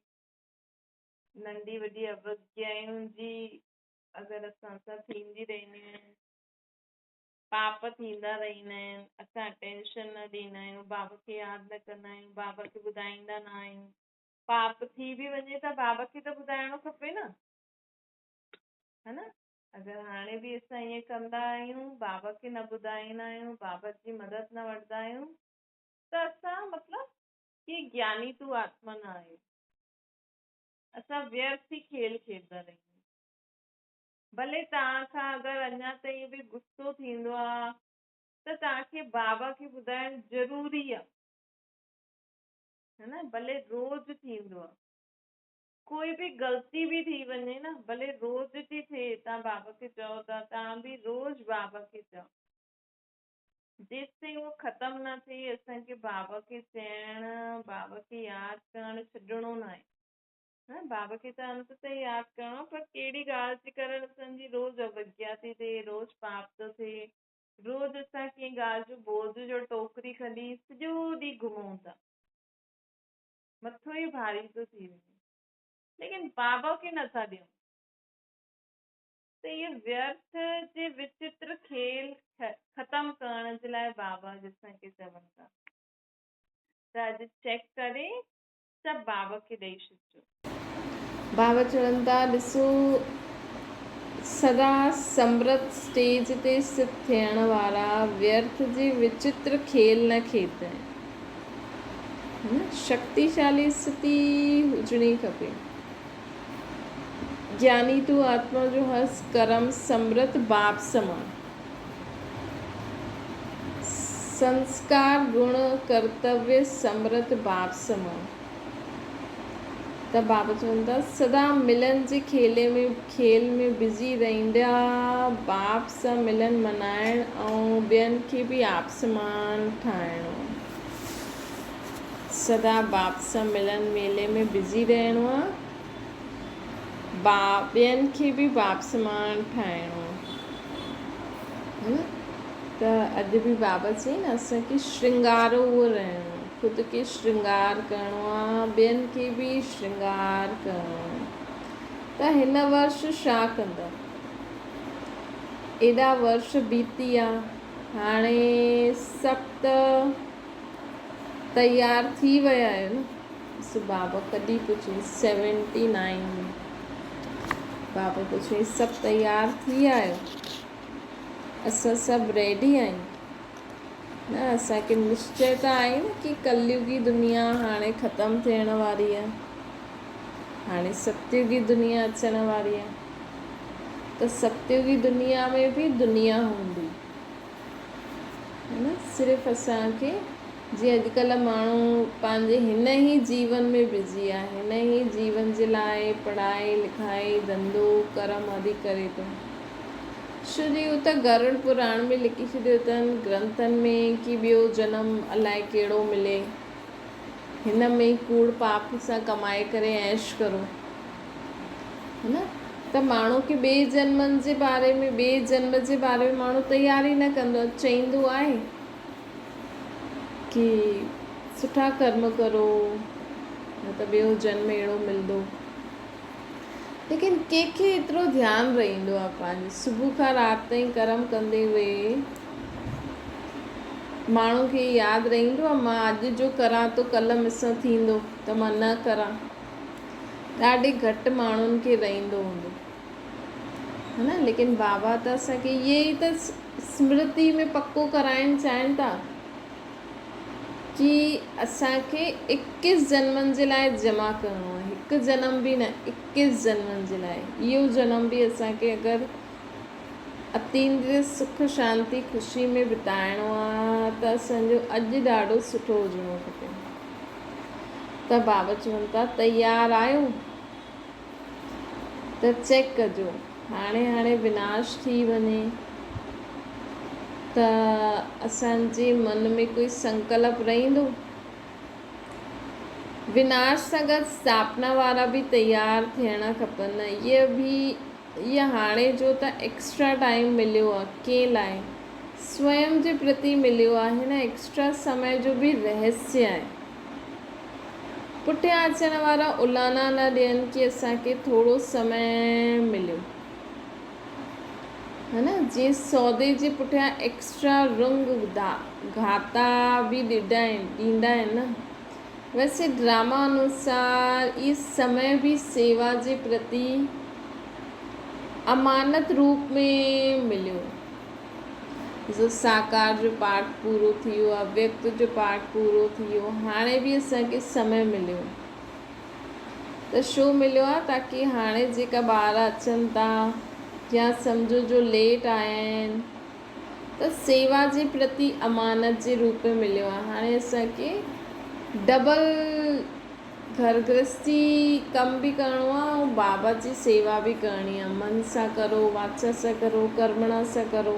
नंढी वॾी अवज्ञाउनि जी अगरि असां सां थींदी रहंदियूं आहिनि, पाप थींदा रहंदा आहिनि, असां टेंशन न ॾींदा आहियूं, बाबा खे यादि न कंदा आहियूं, बाबा खे ॿुधाईंदा न आहियूं, पाप थी बि वञे त बाबा खे त ॿुधाइणो खपे न, है न। अगरि हाणे बि असां ईअं कंदा आहियूं, बाबा खे न ॿुधाईंदा आहियूं, बाबा जी मदद न वठंदा आहियूं, त असां मतिलबु कि ज्ञानी तू आत्मा न आहियूं, असां व्यर्थ ई खेल खेॾंदा रहियूं। भले तव्हां खां अगरि अञा ताईं बि गुस्सो थींदो आहे त तव्हांखे बाबा खे ॿुधाइणु ज़रूरी आहे, है न। भले रोज़ थींदो आहे, कोई बि ग़लती बि थी वञे न, भले रोज़ थी थिए, तव्हां बाबा खे चओ था, तव्हां बि रोज़ बाबा खे चओ, जेसि ताईं उहो ख़तमु न थिए असांखे बाबा खे चइणु, बाबा खे यादि करणु छॾिणो न आहे। हा, बाबा खे त अंत ताईं यादि करणो, पर कहिड़ी ॻाल्हि जे करे असांजी रोज़ अवज्ञा थी थिए, रोज़ पाप थो थिए, रोज़ असां कंहिं ॻाल्हि जो बोझ जो टोकरी खणी सॼो ॾींहुं घुमूं था, मथो ई भारी थो थी वञे, लेकिन बाबा खे नथा ॾियूं। त इहे व्यर्थ जे विचित्र खेल ख़तमु करण जे लाइ बाबा असांखे चवनि था। त अॼु चेक करे सभु बाबा खे ॾेई छॾिजो। बाबा चवनि था, ॾिसो सदा समृद्ध स्टेज ते स्थित थियण वारा व्यर्थ जे विचित्र खेल न खेॾंदा आहिनि, है न। शक्तिशाली स्थिति हुजणी खपे। ज्ञानी तू आत्मा जो हस कर्म समृद्ध बाप समान, संस्कार गुण कर्तव्य समृद्ध बाप समान। त बाबा चवनि था, सदा मिलन जे खेल में बिज़ी रहंदा बाप सां मिलन मनाइण ऐं ॿियनि खे बि आप समान ठाहिणो। सदा बाप सां मिलन मेले में बिज़ी रहणो आहे, ॿियनि खे बि बाप समान ठाहिणो, है न। त अॼु बि बाबा चई न, असांखे श्रृंगारो उहो रहणो, ख़ुदि खे श्रृंगार करिणो आहे, ॿियनि खे बि श्रृंगार करिणो आहे। त हिन वर्ष छा कंदा? एॾा वर्ष बीती विया, हाणे सभु त तयार थी विया आहियो न। ॾिसो बाबा कॾहिं पुछे 79 में बाबा पुछे सभु तयार थी विया आहियो, असां सभु रेडी आहियूं न। असांखे निश्चय त आहे न कि कलयुगी दुनिया हाणे ख़तमु थियण वारी आहे, हाणे सतयुगी दुनिया अचण वारी आहे। त सतयुगी दुनिया में बि दुनिया हूंदी, है न। सिर्फ़ु असांखे जीअं अॼुकल्ह माण्हू पंहिंजे हिन ई जीवन में बिज़ी आहे, हिन ई जीवन जे लाइ पढ़ाई लिखाई धंधो कर्म आदि करे थो। छो जी हू त गरुड़ पुराण में लिखी छॾियो अथनि ग्रंथनि में कि ॿियो जनम अलाए कहिड़ो मिले, हिन में कूड़ पाप सां कमाए करे ऐश करो, है न। त माण्हू खे ॿिए जन्मनि जे बारे में, ॿिए जन्म जे बारे में माण्हू तयारी न कंदो, चईंदो आहे कि सुठा कर्म करो न त ॿियो जन्म अहिड़ो मिलंदो। लेकिन कंहिंखे एतिरो ध्यानु रहंदो आहे पंहिंजे सुबुह खां राति ताईं कर्म कंदे हुए माण्हू खे यादि रहंदो आहे मां अॼु जो करां थो कल्ह मूंसां थींदो त मां न करां। ॾाढे घटि माण्हुनि खे रहंदो हूंदो, है न। लेकिन बाबा त असांखे इहे ई त स्मृति में पको कराइणु चाहिनि था कि असांखे 21 जन्मनि जे लाइ जमा करिणो आहे, हिकु जनम बि न, 21 जन्मनि जे लाइ। इहो जनम बि असांखे अगरि अतीन्द्रिय सुख शांती ख़ुशी में बिताइणो आहे त असांजो अॼु ॾाढो सुठो हुजिणो खपे। त बाबा चवनि था तयारु आहियो त चेक कजो, हाणे विनाश थी वञे त असांजे मन में कोई संकल्प रहंदो। विनाश सां गॾु स्थापना वारा बि तयारु थियणा खपनि। इहा हाणे जो त एक्स्ट्रा टाइम मिलियो आहे कंहिं लाइ, स्वयं जे प्रति मिलियो आहे, हिन एक्स्ट्रा समय जो बि रहस्य आहे। पुठियां अचण वारा उलाना न ॾियनि कि असांखे थोरो समय मिलियो, है न। जीअं सौदे जे पुठियां एक्स्ट्रा रुंग घाता बि ॾींदा आहिनि न। वैसे ड्रामा अनुसार ये समय भी सेवा जे प्रति अमानत रूप में मिलियो। जो साकार जो पाठ पूरो थियो, अव्यक्त जो पाठ पूरो थियो, हाणे बि असांखे समय मिलियो। त छो मिलियो आहे? ताकी हाणे जेका ॿार अचनि था या सम्झो जो लेट आया आहिनि त सेवा जे प्रति अमानत जे रूप में मिलियो आहे। हाणे असांखे डबल घर गृहस्थी कम बि करिणो आहे ऐं बाबा जी सेवा बि करणी आहे। मन सां करो, वाचा सां करो, कर्मणा सां करो।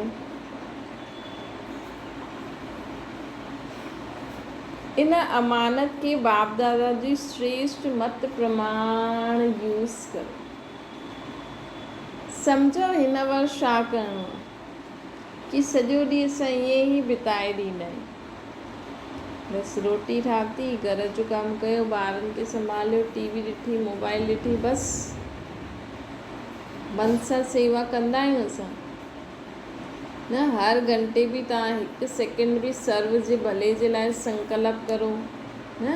इन अमानत के बाप दादा जी श्रेष्ठ मत प्रमाण यूज़ करो। सम्झो हिन वर्ष छा करिणो आहे कि सॼो ॾींहुं असां ईअं ई बिताए ॾींदा आहियूं। बसि रोटी ठाती, घर जो कमु कयो, ॿारनि खे संभालियो, टीवी ॾिठी, मोबाइल ॾिठी, बसि मन सां सेवा कंदा आहियूं असां न। हर घंटे बि तव्हां हिकु सेकेंड बि सर्व जे भले जे लाइ संकल्प करो न।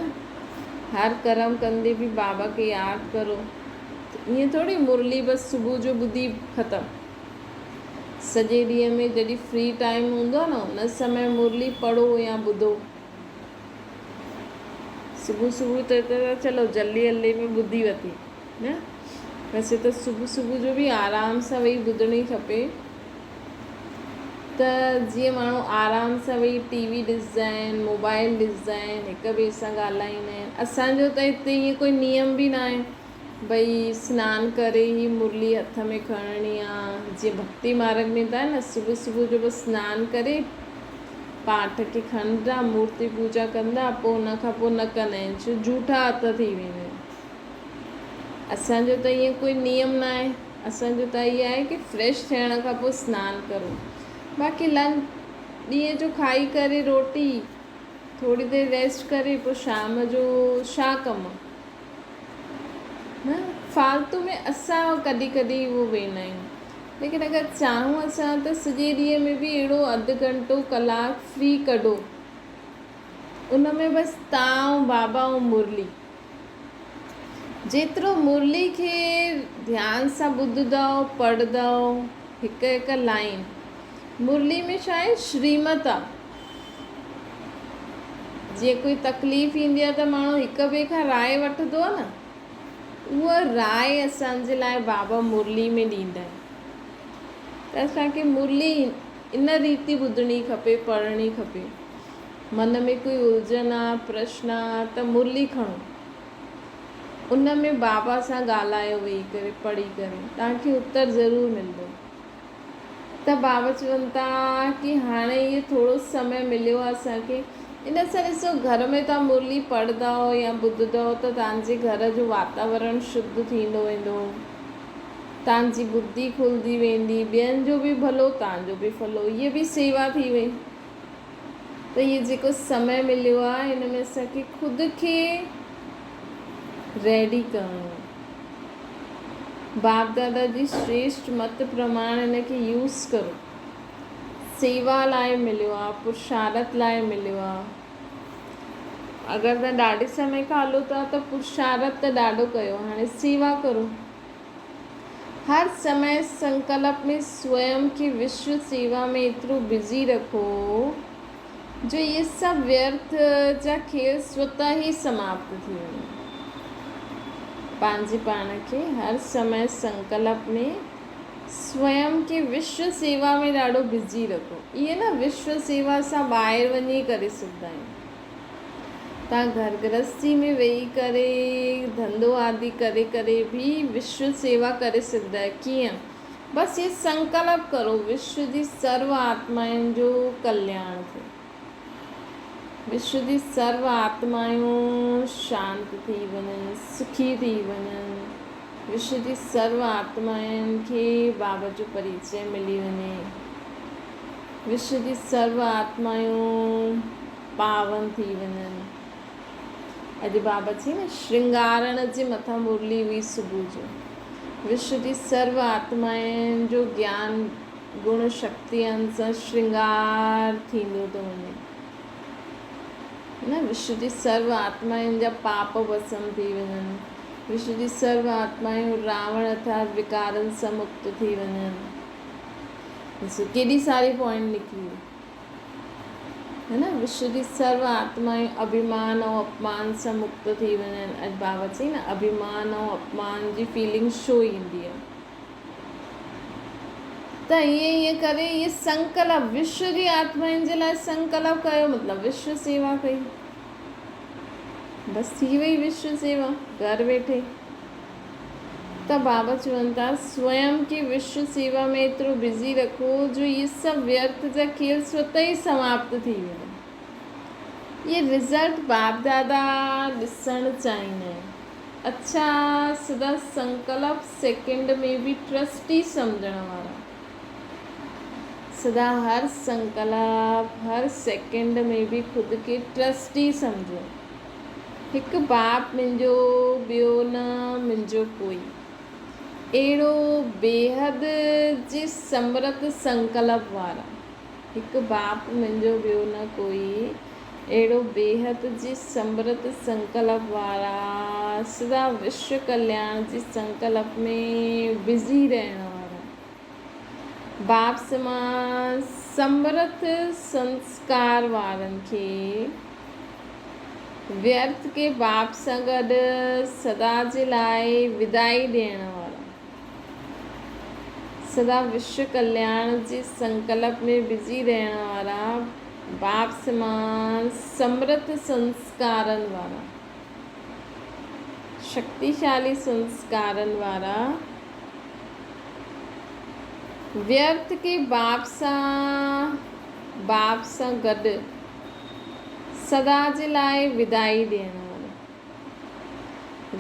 हर कर्म कंदे बि बाबा खे यादि करो। ईअं थोरी मुरली बसि सुबुह जो ॿुधी ख़तमु। सॼे ॾींहं में जॾहिं फ्री टाइम हूंदो आहे न, उन समय मुरली पढ़ो या ॿुधो। सुबुह त चलो जल्दी हल्ले में ॿुधी वरिती न। वैसे त सुबुह जो बि आराम सां वेही ॿुधणी खपे, त जीअं माण्हू आराम सां वेही टीवी ॾिसंदा आहिनि, मोबाइल ॾिसंदा आहिनि, हिक ॿिए सां ॻाल्हाईंदा आहिनि। असांजो त हिते ईअं कोई नियम बि न आहे भई सनानु करे ई मुरली हथ में खणणी आहे। जीअं भक्ति मार्ग में त आहे न, सुबुह जो बसि सनानु करे पाठ खे खणंदा, मूर्ति पूजा कंदा, पोइ उन खां पोइ न कंदा आहिनि, छो झूठा हथ थी वेंदा आहिनि। असांजो त ईअं कोई नियम न आहे। असांजो त इहा आहे कि फ्रेश थियण खां पोइ सनानु करो। बाक़ी ॾींहं जो खाई करे रोटी, थोरी देरि रेस्ट करे पोइ शाम जो छा कमु न। फालतू में असां कॾहिं उहो वेंदा आहियूं। लेकिन अगरि चाहियूं असां त सॼे ॾींहं में बि अहिड़ो अधु घंटो कलाक फ्री कढो, उन में बसि तव्हां ऐं बाबा ऐं मुरली। जेतिरो मुरली खे ध्यान सां ॿुधंदव, पढ़ंदव, हिकु लाइन मुरली में छा आहे, श्रीमत आहे। जीअं कोई तकलीफ़ ईंदी आहे त माण्हू हिक ॿिए खां राय वठंदो आहे न, उहा राय असांजे लाइ बाबा मुरली में ॾींदा आहिनि। त असांखे मुरली इन रीति ॿुधणी खपे, पढ़णी खपे। मन में कोई उलझन आहे, प्रश्न आहे त मुरली खणो, उन में बाबा सां ॻाल्हायो वेही करे, पढ़ी करे, तव्हांखे उत्तर ज़रूरु मिलंदो। त बाबा चवनि था कि हाणे इहो थोरो समय मिलियो आहे असांखे, इन सां ॾिसो घर में तव्हां मुरली पढ़ंदव या ॿुधंदव त तव्हांजे घर जो वातावरण शुद्ध थींदो वेंदो, तव्हांजी बुद्धि खुलंदी वेंदी, ॿियनि जो बि भलो, तव्हांजो बि भलो, इहा बि सेवा थी वई। त इहो जेको समय मिलियो आहे, हिन में असांखे ख़ुदि खे रेडी करिणो आहे। बाप दादा जी श्रेष्ठ मत प्रमाण इन खे यूज़ करो। सेवा लाइ मिलियो आहे, पुरुषार्थ लाइ मिलियो आहे। अगरि तव्हां ॾाढे समय खां हलो था त पुरुषार्थ त ॾाढो कयो, हाणे सेवा करो। हर समय संकल्प में स्वयं खे विश्व सेवा में एतिरो बिज़ी रखो जो ये सब व्यर्थ जा खेल स्वतः ही समाप्त थी वञे। पंहिंजे पाण खे हर समय संकल्प में स्वयं खे विश्व सेवा में ॾाढो बिज़ी रखो। इहे न विश्व सेवा सां ॿाहिरि वञी करे सघंदा आहियूं। तव्हां घर गृहस्थी में वेही करे धंधो आदि करे करे भी विश्व सेवा करे सघंदा आहियो। कीअं? बसि ये संकल्प करो विश्व जी सर्व आत्माउनि जो कल्याण थिए, विश्व जी सर्व आत्मायूं शांत थी वञनि, सुखी थी वञनि, विश्व जी सर्व आत्माउनि खे बाबा जो परिचय मिली वञे, विश्व जी सर्व आत्मायूं पावन थी वञनि। अॼु बाबा चई न श्रृंगारण जे मथां मुरली हुई सुबुह जो। विश्व जी सर्व आत्माउनि जो ज्ञान गुण शक्तियुनि सां श्रृंगार थींदो थो वञे न। विश्व जी सर्व आत्माउनि जा पाप भस्म थी वञनि, विश्व जी सर्व आत्माऊं रावण अर्थात विकारनि सां मुक्त थी वञनि। ॾिसो केॾी सारी पॉइंट लिखी है न। विश्व जी सर्व आत्माएं अभिमान और अपमान से मुक्त थी वञनि। अॼु बाबा चई न अभिमान और अपमान जी फीलिंग छो ईंदी आहे? त ईअं करे ये संकल्प विश्व जी आत्माउनि जे लाइ संकल्प कयो, मतिलबु विश्व सेवा कई, बसि थी वई विश्व सेवा घर वेठे। त बाबा चवनि था स्वयं की विश्व सेवा में एतिरो बिज़ी रखो जो ये सब व्यर्थ जा खेल स्वतः ही समाप्त थी वञे। ये रिज़ल्ट बाप दादा ॾिसणु चाहींदा आहिनि। अच्छा सदा संकल्प सेकंड में भी ट्रस्टी सम्झण वारा, सदा हर संकल्प हर सेकंड में भी खुद के ट्रस्टी सम्झो। हिकु बाप मुंहिंजो ॿियो न मुंहिंजो कोई, अहिड़ो बेहद जे समृत संकल्प वारा। हिकु बाप मुंहिंजो ॿियो न कोई, अहिड़ो बेहद जे समृत संकल्प वारा, सदा विश्व कल्याण जे संकल्प में बिज़ी रहण वारा, बाप समान समृत संस्कार वारनि खे व्यर्थ के बाप सां गॾु सदा जे लाइ विदाई ॾियण वारा, सदा विश्व कल्याण जे संकल्प में बिज़ी रहण वारा, बाप समान समृत संस्कारनि वारा, शक्तिशाली संस्कारनि वारा, व्यर्थ के बाप सां गॾु सदा जे लाइ विदाई ॾियण वारा,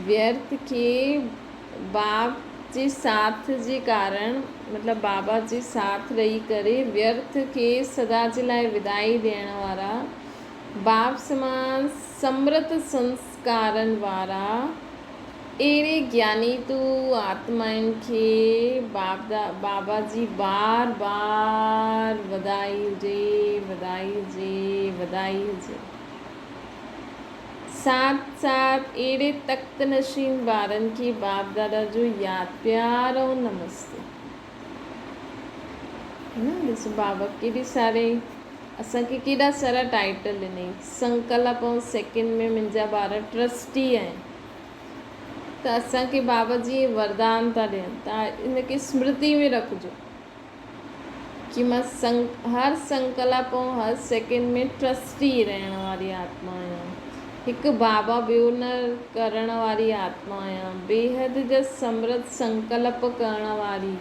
व्यर्थ के बाप जे साथ जे कारण मतिलबु बाबा जे साथ रही करे व्यर्थ खे सदा जे लाइ विदाई ॾियण वारा, बाप समान समृत संस्कारनि वारा, अहिड़े ज्ञानी तू आत्माउनि खे बाबा जी बार बार वधाई हुजे, वधाई हुजे, वधाई हुजे। साथ साथ अहिड़े तख़्त नशीन वारनि खे बाप दादा जो यादि प्यार ऐं नमस्ते। ॾिसो बाबा केॾी सारे असांखे केॾा सारा टाइटल ॾिनई। संकल्प ऐं सेकंड में मुंहिंजा ॿार ट्रस्टी आहिनि, त असांखे बाबा जी वरदान था ॾियनि। तव्हां इनखे स्मृति में रखिजो कि मां हर संकल्प ऐं हर सेकंड में ट्रस्टी रहण वारी आत्मा आहियां, हिकु बाबा ॿियो न करण वारी आत्मा आहियां, बेहद जा समृत संकल्प करण वारी,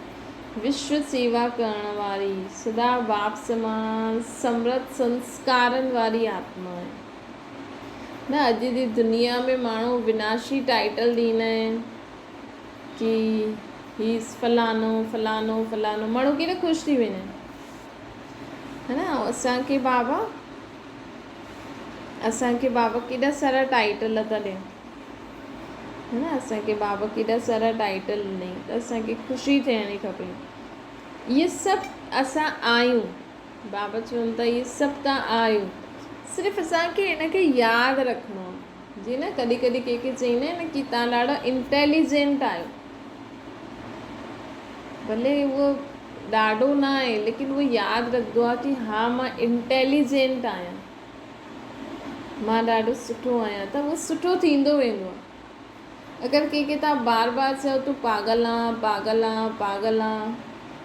विश्व सेवा करण वारी, सदा बाप समान समृत संस्कारनि वारी आत्मा आहे न। अॼु जी दुनिया में माण्हू विनाशी टाइटल ॾींदा आहिनि कि ही फलानो फलानो फलानो, माण्हू केॾा ख़ुशि थी वेंदा आहिनि है न। असांखे बाबा केॾा सारा टाइटल था ॾियनि है न। असांखे बाबा केॾा सारा टाइटल ॾिनई त असांखे ख़ुशी थियणी खपे। इहे सभु असां आहियूं, बाबा चवनि था इहे सभु तव्हां आहियो, सिर्फ़ु असांखे हिनखे यादि रखिणो आहे। जीअं न कॾहिं कॾहिं कंहिंखे चईंदा आहिनि कि तव्हां ॾाढा इंटेलिजेंट आहियो, भले उहो ॾाढो न आहे लेकिन उहो यादि रखंदो आहे कि हा मां इंटेलिजेंट आहियां, मां ॾाढो सुठो आहियां, त उहो सुठो थींदो वेंदो आहे। अगरि कंहिंखे तव्हां बार बार चओ तूं पागल आहे पागल आहे पागल आहे,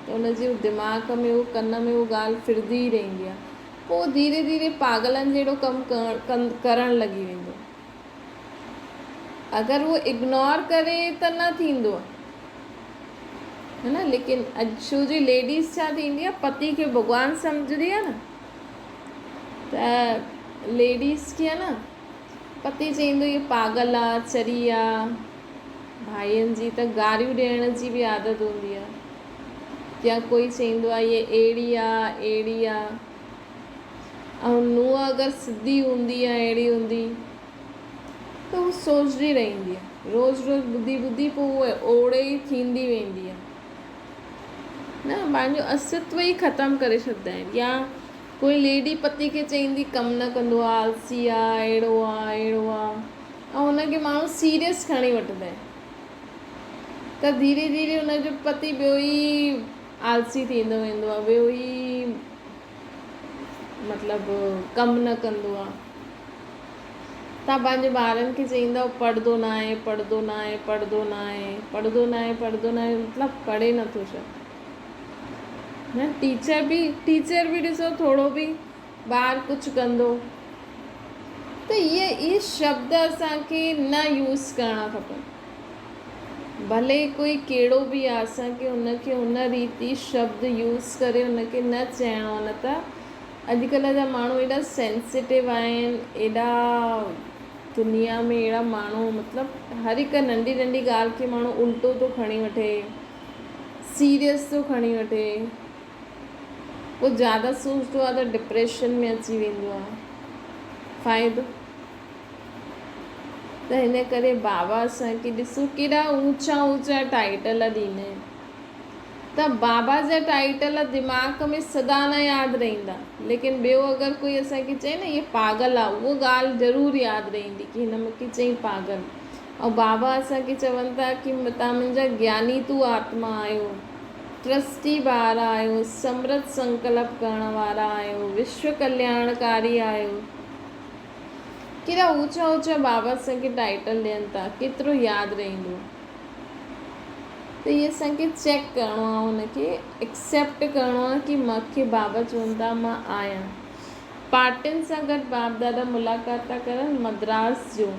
त उनजे दिमाग़ में उहो कन में उहो ॻाल्हि फिरदी ई रहंदी आहे। पोइ धीरे धीरे पागलनि जहिड़ो कमु करणु लॻी वेंदो। अगरि उहो इग्नोर करे त न थींदो है न। लेकिन अॼु छो जी लेडीज़ छा थींदी आहे, पति खे भॻवानु सम्झंदी आहे न, त लेडीज़ खे आहे न पति चईंदो इहो पागल आहे, चरी आहे। भाइयुनि जी त गारियूं ॾियण जी बि आदत हूंदी आहे, या कोई चईंदो आहे इहे अहिड़ी आहे अहिड़ी आहे। ऐं नुंहुं अगरि सिधी हूंदी आहे, अहिड़ी हूंदी, त हू सोचदी रहंदी आहे, रोज़ु रोज़ु ॿुधी ॿुधी पोइ उहा ओड़े ई थींदी वेंदी आहे न, पंहिंजो अस्तित्व ई ख़तमु करे छॾींदा आहिनि। या कोई लेडी पति खे चईंदी कमु न कंदो आहे, आलसी आहे, अहिड़ो आहे अहिड़ो आहे, ऐं हुनखे माण्हू सीरियस खणी वठंदा आहिनि, त धीरे धीरे हुनजो पति ॿियो ई आलसी थींदो वेंदो आहे, ॿियो ई मतिलबु कमु न कंदो आहे। तव्हां पंहिंजे ॿारनि खे चईंदव पढ़ंदो न आहे, पढ़ंदो न आहे, पढ़ंदो न आहे, पढ़ंदो न आहे, पढ़ंदो न आहे, मतिलबु पढ़े नथो छा न। टीचर बि ॾिसो थोरो बि ॿारु कुझु कंदो त इहे शब्द असांखे न यूज़ करणा खपनि। भले कोई कहिड़ो बि आहे, असांखे हुनखे हुन रीति शब्द यूज़ करे हुनखे न चइणो आहे। न त अॼुकल्ह जा माण्हू एॾा सेंसिटिव आहिनि, एॾा दुनिया में अहिड़ा माण्हू, मतिलबु हर हिकु नंढी नंढी ॻाल्हि खे माण्हू उल्टो थो खणी वठे, सीरियस थो खणी वठे। पोइ ज़्यादा सोचंदो आहे त डिप्रेशन में अची वेंदो आहे। फ़ाइदो त हिन करे बाबा असांखे ॾिसो केॾा ऊचा ऊचा टाइटल ॾींदा आहिनि, त बाबा जा टाइटल दिमाग़ में सदा न यादि रहंदा। लेकिन ॿियो अगरि कोई असांखे चए न इहे पागल आहे, उहा ॻाल्हि ज़रूरु यादि रहंदी की हिन मूंखे चई पागल। ऐं बाबा असांखे चवनि था की तव्हां मुंहिंजा ज्ञानी तू आत्मा आहियो, ट्रस्टी ॿार आहियो, समृद्ध संकल्प करण वारा आहियो, विश्व कल्याणकारी आहियो। केॾा ऊचा ऊचा बाबा असांखे टाइटल ॾियनि था, केतिरो यादि रहंदो। त इहे असांखे चेक करिणो आहे, हुनखे एक्सेप्ट करिणो आहे की मूंखे बाबा चवनि था मां आहियां। पार्टियुनि सां गॾु बाप दादा मुलाक़ात था करनि मद्रास जो।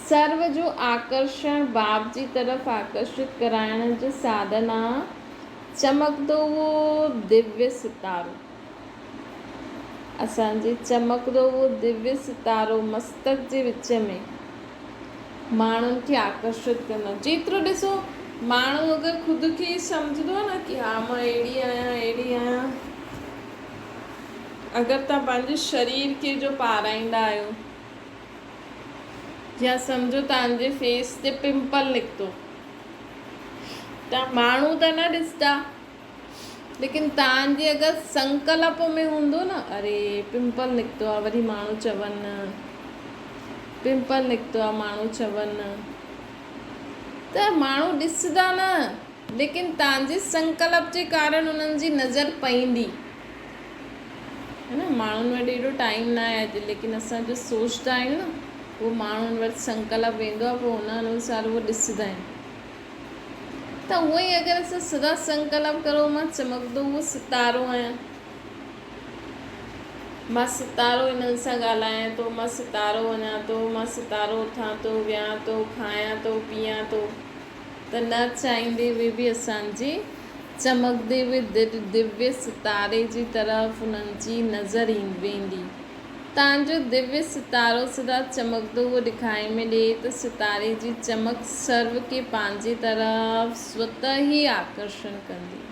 सर्व जो आकर्षण बाप जी तरफ़ आकर्षित कराइण जो साधन आहे चमकंदो उहो दिव्य सितारो। असांजे चमकंदो उहो दिव्य सितारो मस्तक जे विच में माण्हुनि खे आकर्षित कंदो। जेतिरो ॾिसो माण्हू अगरि ख़ुदि खे सम्झंदो आहे न की हा मां अहिड़ी आहियां अहिड़ी आहियां, अगरि तव्हां पंहिंजे शरीर खे जो पाराईंदा आहियो, या सम्झो तव्हांजे फेस ते पिंपल निकितो, तव्हां माण्हू त न ॾिसंदा, लेकिन तव्हांजे अगरि संकल्प में हूंदो न अरे पिंपल निकितो आहे, वरी माण्हू चवनि पिंपल निकितो आहे, माण्हू चवनि, त माण्हू ॾिसंदा न, लेकिन तव्हांजे संकल्प जे कारण उन्हनि जी नज़र पईंदी है न। माण्हुनि वटि एॾो टाइम न आहे अॼु, लेकिन असां जो सोचंदा आहियूं न, उहो माण्हुनि वटि संकल्प वेंदो आहे, पोइ हुन अनुसार उहो ॾिसंदा आहिनि। त उहो ई अगरि असां सदा संकल्प करो मां चमकंदो उहो सितारो आहियां, मां सितारो इन्हनि सां ॻाल्हायां थो, मां सितारो वञा थो, मां सितारो उथां थो, वियां थो, खायां थो, पीआं थो, त न चाहींदे उहे बि असांजी चमकंदे हुए दिव्य सितारे जी तरफ़ उन्हनि जी नज़र वेंदी। तव्हांजो दिव्य सितारो सदा चमकंदो हुओ ॾेखारे में ॾिए त सितारे जी चमक सर्व खे पंहिंजी तरफ़ स्वतः ई आकर्षण कंदी।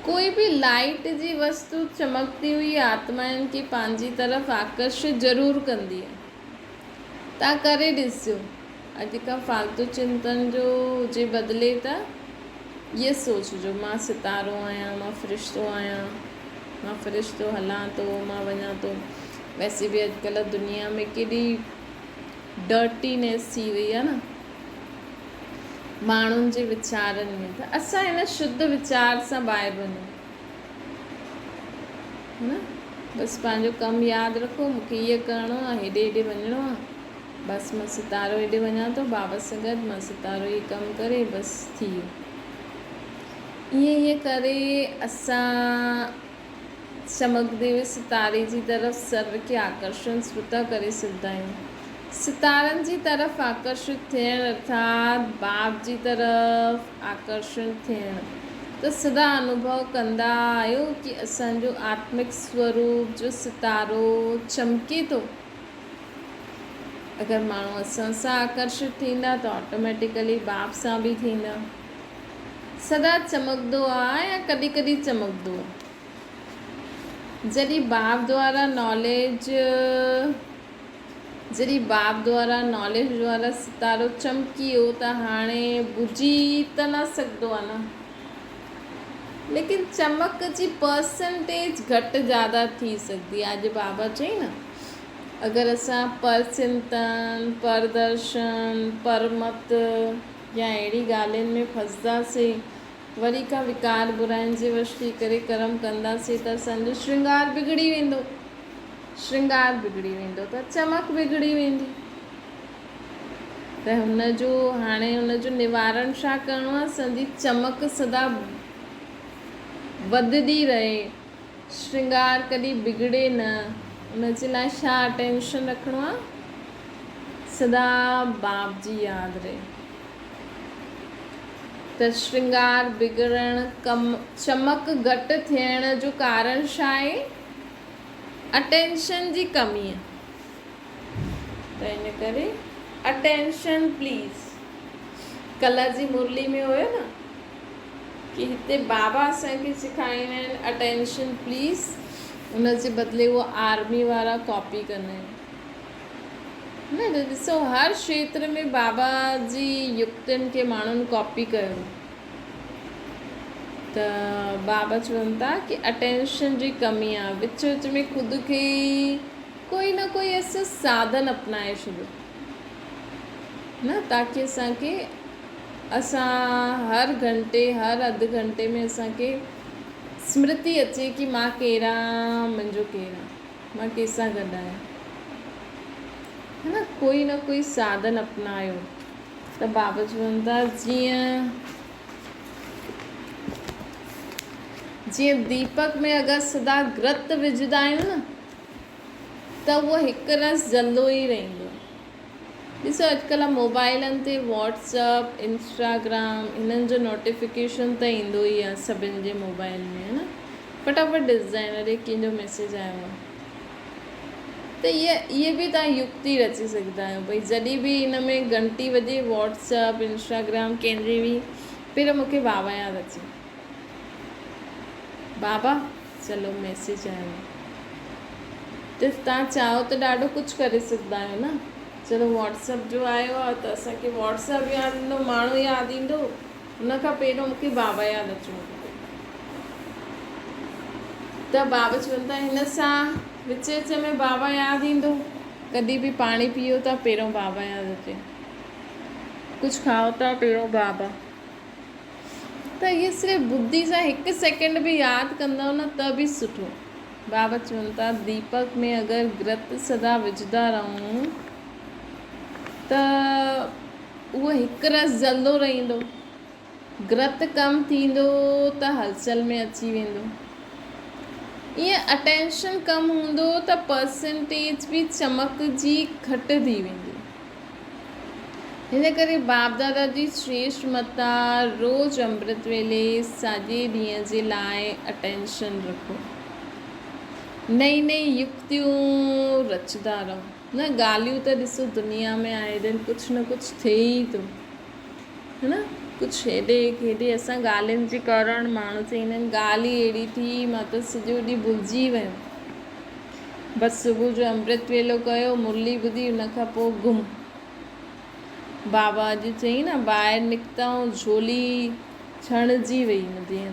कोई बि लाइट जी वस्तु चमकती हुई आत्माउनि खे पंहिंजी तरफ़ आकर्षित ज़रूरु कंदी आहे। तव्हां करे ॾिसजो, अॼु खां फालतू चिंतन जो जे बदिले त इहे सोचिजो मां सितारो आहियां, मां फ़रिश्तो आहियां, मां फ़रिश्तो हलां थो, मां वञा थो। वैसे बि अॼुकल्ह दुनिया में केॾी डर्टीनेस थी वई आहे न माण्हुनि जे वीचारनि में, त असां हिन शुद्ध वीचार सां ॿाहिरि वञूं न। बसि पंहिंजो कमु यादि रखो, मूंखे इहो करिणो आहे, हेॾे हेॾे वञिणो आहे, बसि मां सितारो हेॾे वञा थो बाबा सां गॾु, मां सितारो इहो कमु करे बसि थी वियो। ईअं करे असां चमकदेव सितारे जी तरफ़ सर्व खे आकर्षण स्वतः करे सघंदा आहियूं। सितारनि जी तरफ़ आकर्षित थियणु अर्थात बाप जी तरफ़ आकर्षण थियणु, त सदा अनुभव कंदा आहियो कि असांजो आत्मिक स्वरूप जो सितारो चमके थो। अगरि माण्हू असां सां आकर्षित थींदा त ऑटोमेटिकली बाप सां बि थींदा। सदा चमकंदो आहे या कॾहिं कॾहिं चमकंदो आहे। जॾहिं बाप द्वारा नॉलेज वारा सितारो चमकी वियो त हाणे बुझी त न सघंदो आहे न, लेकिन चमक जी परसेंटेज घटि ज़्यादा थी सघंदी आहे। अॼु बाबा चई न, अगरि असां पर चिंतन, परदर्शन, परमत या अहिड़ी ॻाल्हियुनि में फंसदासीं, वरी का विकार बुराइनि जे वश थी करे कर्म कंदासीं त असांजो श्रृंगार बिगड़ी वेंदो। श्रृंगार बिगड़ी वेंदो त चमक बिगड़ी वेंदी। त हुनजो निवारण छा करिणो आहे? असांजी चमक सदा वधंदी रहे, श्रृंगार कॾहिं बिगड़े न। उनजे लाइ छा अटेंशन रखिणो आहे? सदा बाप जी यादि रहे। त श्रृंगार बिगड़ण, चमक घटि थियण जो कारण छा आहे? अटेंशन जी कमी आहे। त इन करे अटेंशन प्लीज़। कल्ह जी मुरली में हुयो न कि हिते बाबा असांखे सेखारींदा आहिनि अटेंशन प्लीज़, उनजे बदिले उहो आर्मी वारा कॉपी कंदा आहिनि न। ॾिसो, हर क्षेत्र में बाबा जी युक्तियुनि खे माण्हुनि कॉपी कयो, त बाबा चवनि था कि अटेंशन जी कमी आहे। विच विच में ख़ुदि खे कोई न कोई ऐसो साधन अपनाए छॾियो न, ताकि असां हर घंटे, हर अधु घंटे में असांखे स्मृति अचे कि मां केरु आहियां, मुंहिंजो केरु आहे, मां कंहिंसां गॾु आहियां, है न। कोई न कोई साधन अपनायो। त बाबा चवनि था जीअं दीपक में अगरि सदा घृत विझंदा आहियूं न, त उहो हिकु रस जलंदो ई रहंदो। ॾिसो, अॼुकल्ह मोबाइलनि ते व्हाट्सअप, इंस्टाग्राम, इन्हनि जो नोटिफिकेशन त ईंदो ई आहे सभिनि जे मोबाइल में, है न। फटाफट ॾिसंदा आहिनि, अरे कंहिंजो मैसेज आयो आहे। त इहे बि तव्हां युक्ति रची सघंदा आहियो। भई जॾहिं बि इन में घंटी वॼे, व्हाट्सअप, इंस्टाग्राम, कंहिंजी बि, पहिरियों मूंखे बाबा यादि अचे, बाबा चलो मैसेज आयो। त तव्हां चाहो त ॾाढो कुझु करे सघंदा आहियो न। चलो व्हाट्सअप जो आयो आहे त असांखे व्हाट्सअप यादि ईंदो, माण्हू यादि ईंदो, उनखां पहिरियों मूंखे बाबा यादि अचणो खपे। त बाबा चवनि था हिन सां विच विच में बाबा यादि ईंदो। कॾहिं बि पाणी पीओ था, पहिरियों बाबा यादि अचे। कुझु खाओ था, पहिरियों बाबा। त इहे सिर्फ़ु बुद्धि सां हिकु सेकेंड बि यादि कंदव न त बि सुठो। बाबा चवनि था दीपक में अगरि घृत सदा विझंदा रहूं त उहो हिकु रस जलंदो रहंदो। घृत कमु थींदो त हलचल में अची वेंदो। ईअं अटेंशन कमु हूंदो त परसेंटेज बि चमक जी घटि थी वेंदी। हिन करे बाप दादा जी श्रेष्ठ मत आहे, रोज़ु अमृत वेले साॼे ॾींहं जे लाइ अटेंशन रखो। नई नई युक्तियूं रचंदा रहो न। ॻाल्हियूं त ॾिसो दुनिया में आए दिन कुझु न कुझु थिए ई थो, है न। कुझु हेॾे असां ॻाल्हियुनि जे कारण माण्हू चवंदा आहिनि ॻाल्हि ई अहिड़ी थी, मां त सॼो ॾींहुं भुलिजी वियमि। बसि सुबुह जो अमृत वेलो कयो, मुरली ॿुधी, उनखां पोइ गुम। बाबा अॼु चई न, ॿाहिरि निकिताऊं झोली छणिजी वई जीअं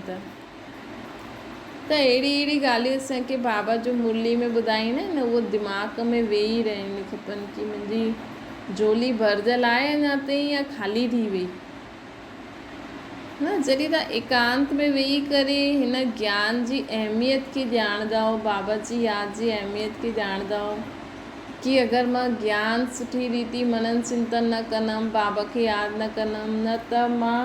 त अहिड़ी ॻाल्हियूं असांखे बाबा जो मुरली में ॿुधाईंदा आहिनि न, उहो दिमाग़ में वेही रहणी खपनि कि मुंहिंजी झोली भरिजल आहे अञा ताईं या ख़ाली थी वई न। जॾहिं तव्हां एकांत में वेही करे हिन ज्ञान जी अहमियत खे ॼाणंदा, बाबा जी यादि जी अहमियत खे ॼाणंदा कि अगरि मां ज्ञान सुठी रीति मनन चिंतन न कंदमि, बाबा खे यादि न कंदमि, न त मां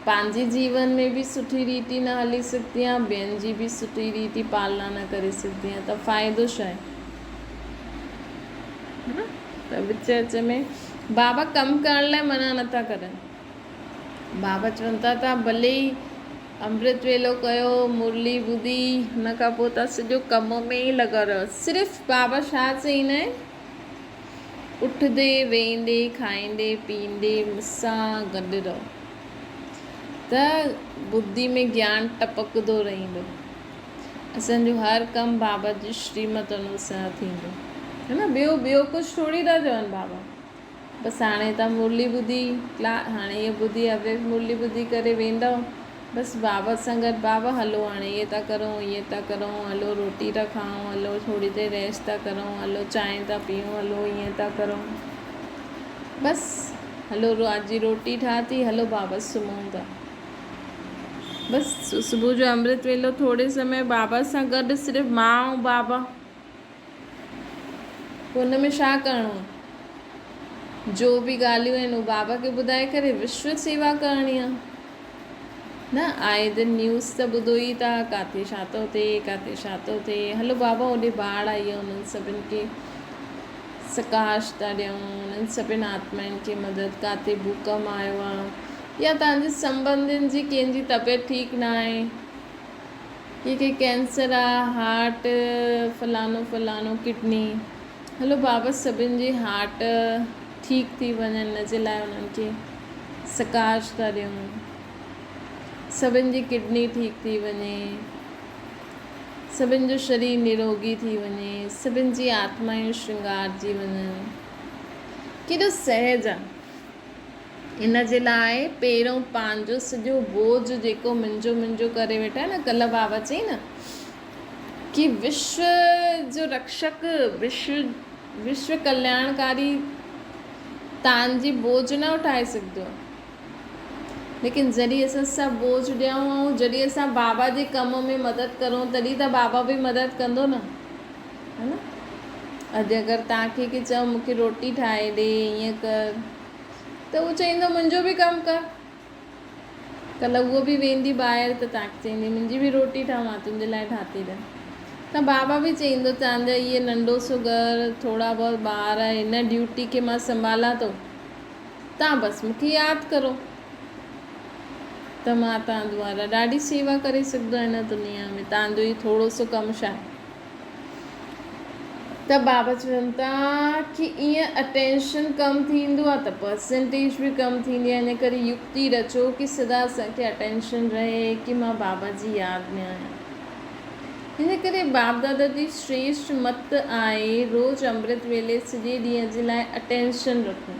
पंहिंजी जीवन में भी सुठी रीति न हली सघंदी आहियां, ॿियनि जी बि सुठी रीति पालना न करे सघंदी आहियां, त फ़ाइदो छा आहे? है न? त विच विच में बाबा कमु करण लाइ मना नथा करनि। बाबा चवनि था तव्हां भले ई अमृत वेलो कयो, मुरली ॿुधी, हुन खां पोइ तव्हां सॼो कम में ई लॻा रहो। सिर्फ़ु बाबा छा चईंदा आहिनि? उठंदे वेहंदे खाईंदे पीअंदे मूंसां गॾु रहो, त बुद्धि में ज्ञान टपकंदो रहंदो। असांजो हर कमु बाबा जी श्रीमत अनुसार थींदो, है न? ॿियो कुझु थोरी था चवनि बाबा। बसि हाणे तव्हां मुरली ॿुधी हाणे इहा ॿुधी अवे मुरली ॿुधी करे वेंदव, बसि बाबा सां गॾु बाबा हलो हाणे इहे था करूं, इहे था करूं, हलो रोटी था खाऊं, हलो थोरी देरि रेस्ट था करूं, हलो चांहि था पियूं, हलो ईअं था करूं, बसि हलो राति जी रोटी ठाही, हलो बाबा सुम्हूं था। बसि सुबुह जो अमृत वेलो थोरे समय बाबा सां गॾु सिर्फ़ु मां ऐं बाबा। हुन में छा करिणो आहे? जो बि ॻाल्हियूं आहिनि उहे बाबा खे ॿुधाए करे विश्व सेवा करणी आहे न। आए दिन न्यूज़ त ॿुधो ई था, किथे छा थो थिए, किथे छा थो थिए। हलो बाबा होॾे बाढ़ आई आहे, उन्हनि सभिनि खे सकाश था ॾियूं, उन्हनि सभिनि आत्माउनि खे मदद। किथे भूकंप आयो आहे, या तव्हांजे संबंधियुनि जी कंहिंजी तबियत ठीकु न आहे, कंहिंखे कैंसर आहे, हार्ट फलानो फलानो, किडनी, हलो बाबा सभिनि जी हार्ट ठीकु थी वञनि, हिन जे लाइ उन्हनि खे सकाश था ॾियूं, सभिनि जी किडनी ठीकु थी वञे, सभिनि जो शरीर निरोगी थी वञे, सभिनि जी आत्मायूं श्रृंगारजी वञनि। केॾो सहज आहे। इन जे लाइ पहिरों पंहिंजो सॼो बोझ जेको मुंहिंजो करे वेठा आहे न, कल्ह बाबा चई न कि विश्व जो रक्षक, विश्व कल्याणकारी तव्हांजी बोझ न उठाए सघंदो आहे। लेकिन जॾहिं असां सभु बोझ ॾियूं ऐं जॾहिं असां बाबा जे कम में मदद करूं, तॾहिं त बाबा बि मदद कंदो न, है न? अॼु अगरि तव्हांखे की चओ मूंखे रोटी ठाहे ॾे, ईअं कर, त उहो चईंदो मुंहिंजो बि कमु कर। कल्ह उहो बि वेंदी ॿाहिरि त तव्हांखे चईंदी मुंहिंजी बि रोटी ठाह, मां तुंहिंजे लाइ ठाती ॾियां। त बाबा बि चईंदो तव्हांजा इहे नंढो सो घरु, थोरा बहुत ॿार, हिन ड्यूटी खे मां संभालां थो, तव्हां बसि मूंखे यादि करो, त मां तव्हां द्वारा ॾाढी सेवा करे सघंदो आहियां हिन दुनिया में। तव्हांजो ई थोरो सो कमु छा आहे? त बाबा चवनि था कि ईअं अटेंशन कमु थींदो आहे त परसेंटेज बि कमु थींदी आहे। इन करे युक्ति रचो कि सदा असांखे अटेंशन रहे कि मां बाबा जी यादि में आहियां। हिन करे बाप दादा जी श्रेष्ठ मत आहे रोज़ु अमृत वेले सॼे ॾींहं जे लाइ अटेंशन रखो।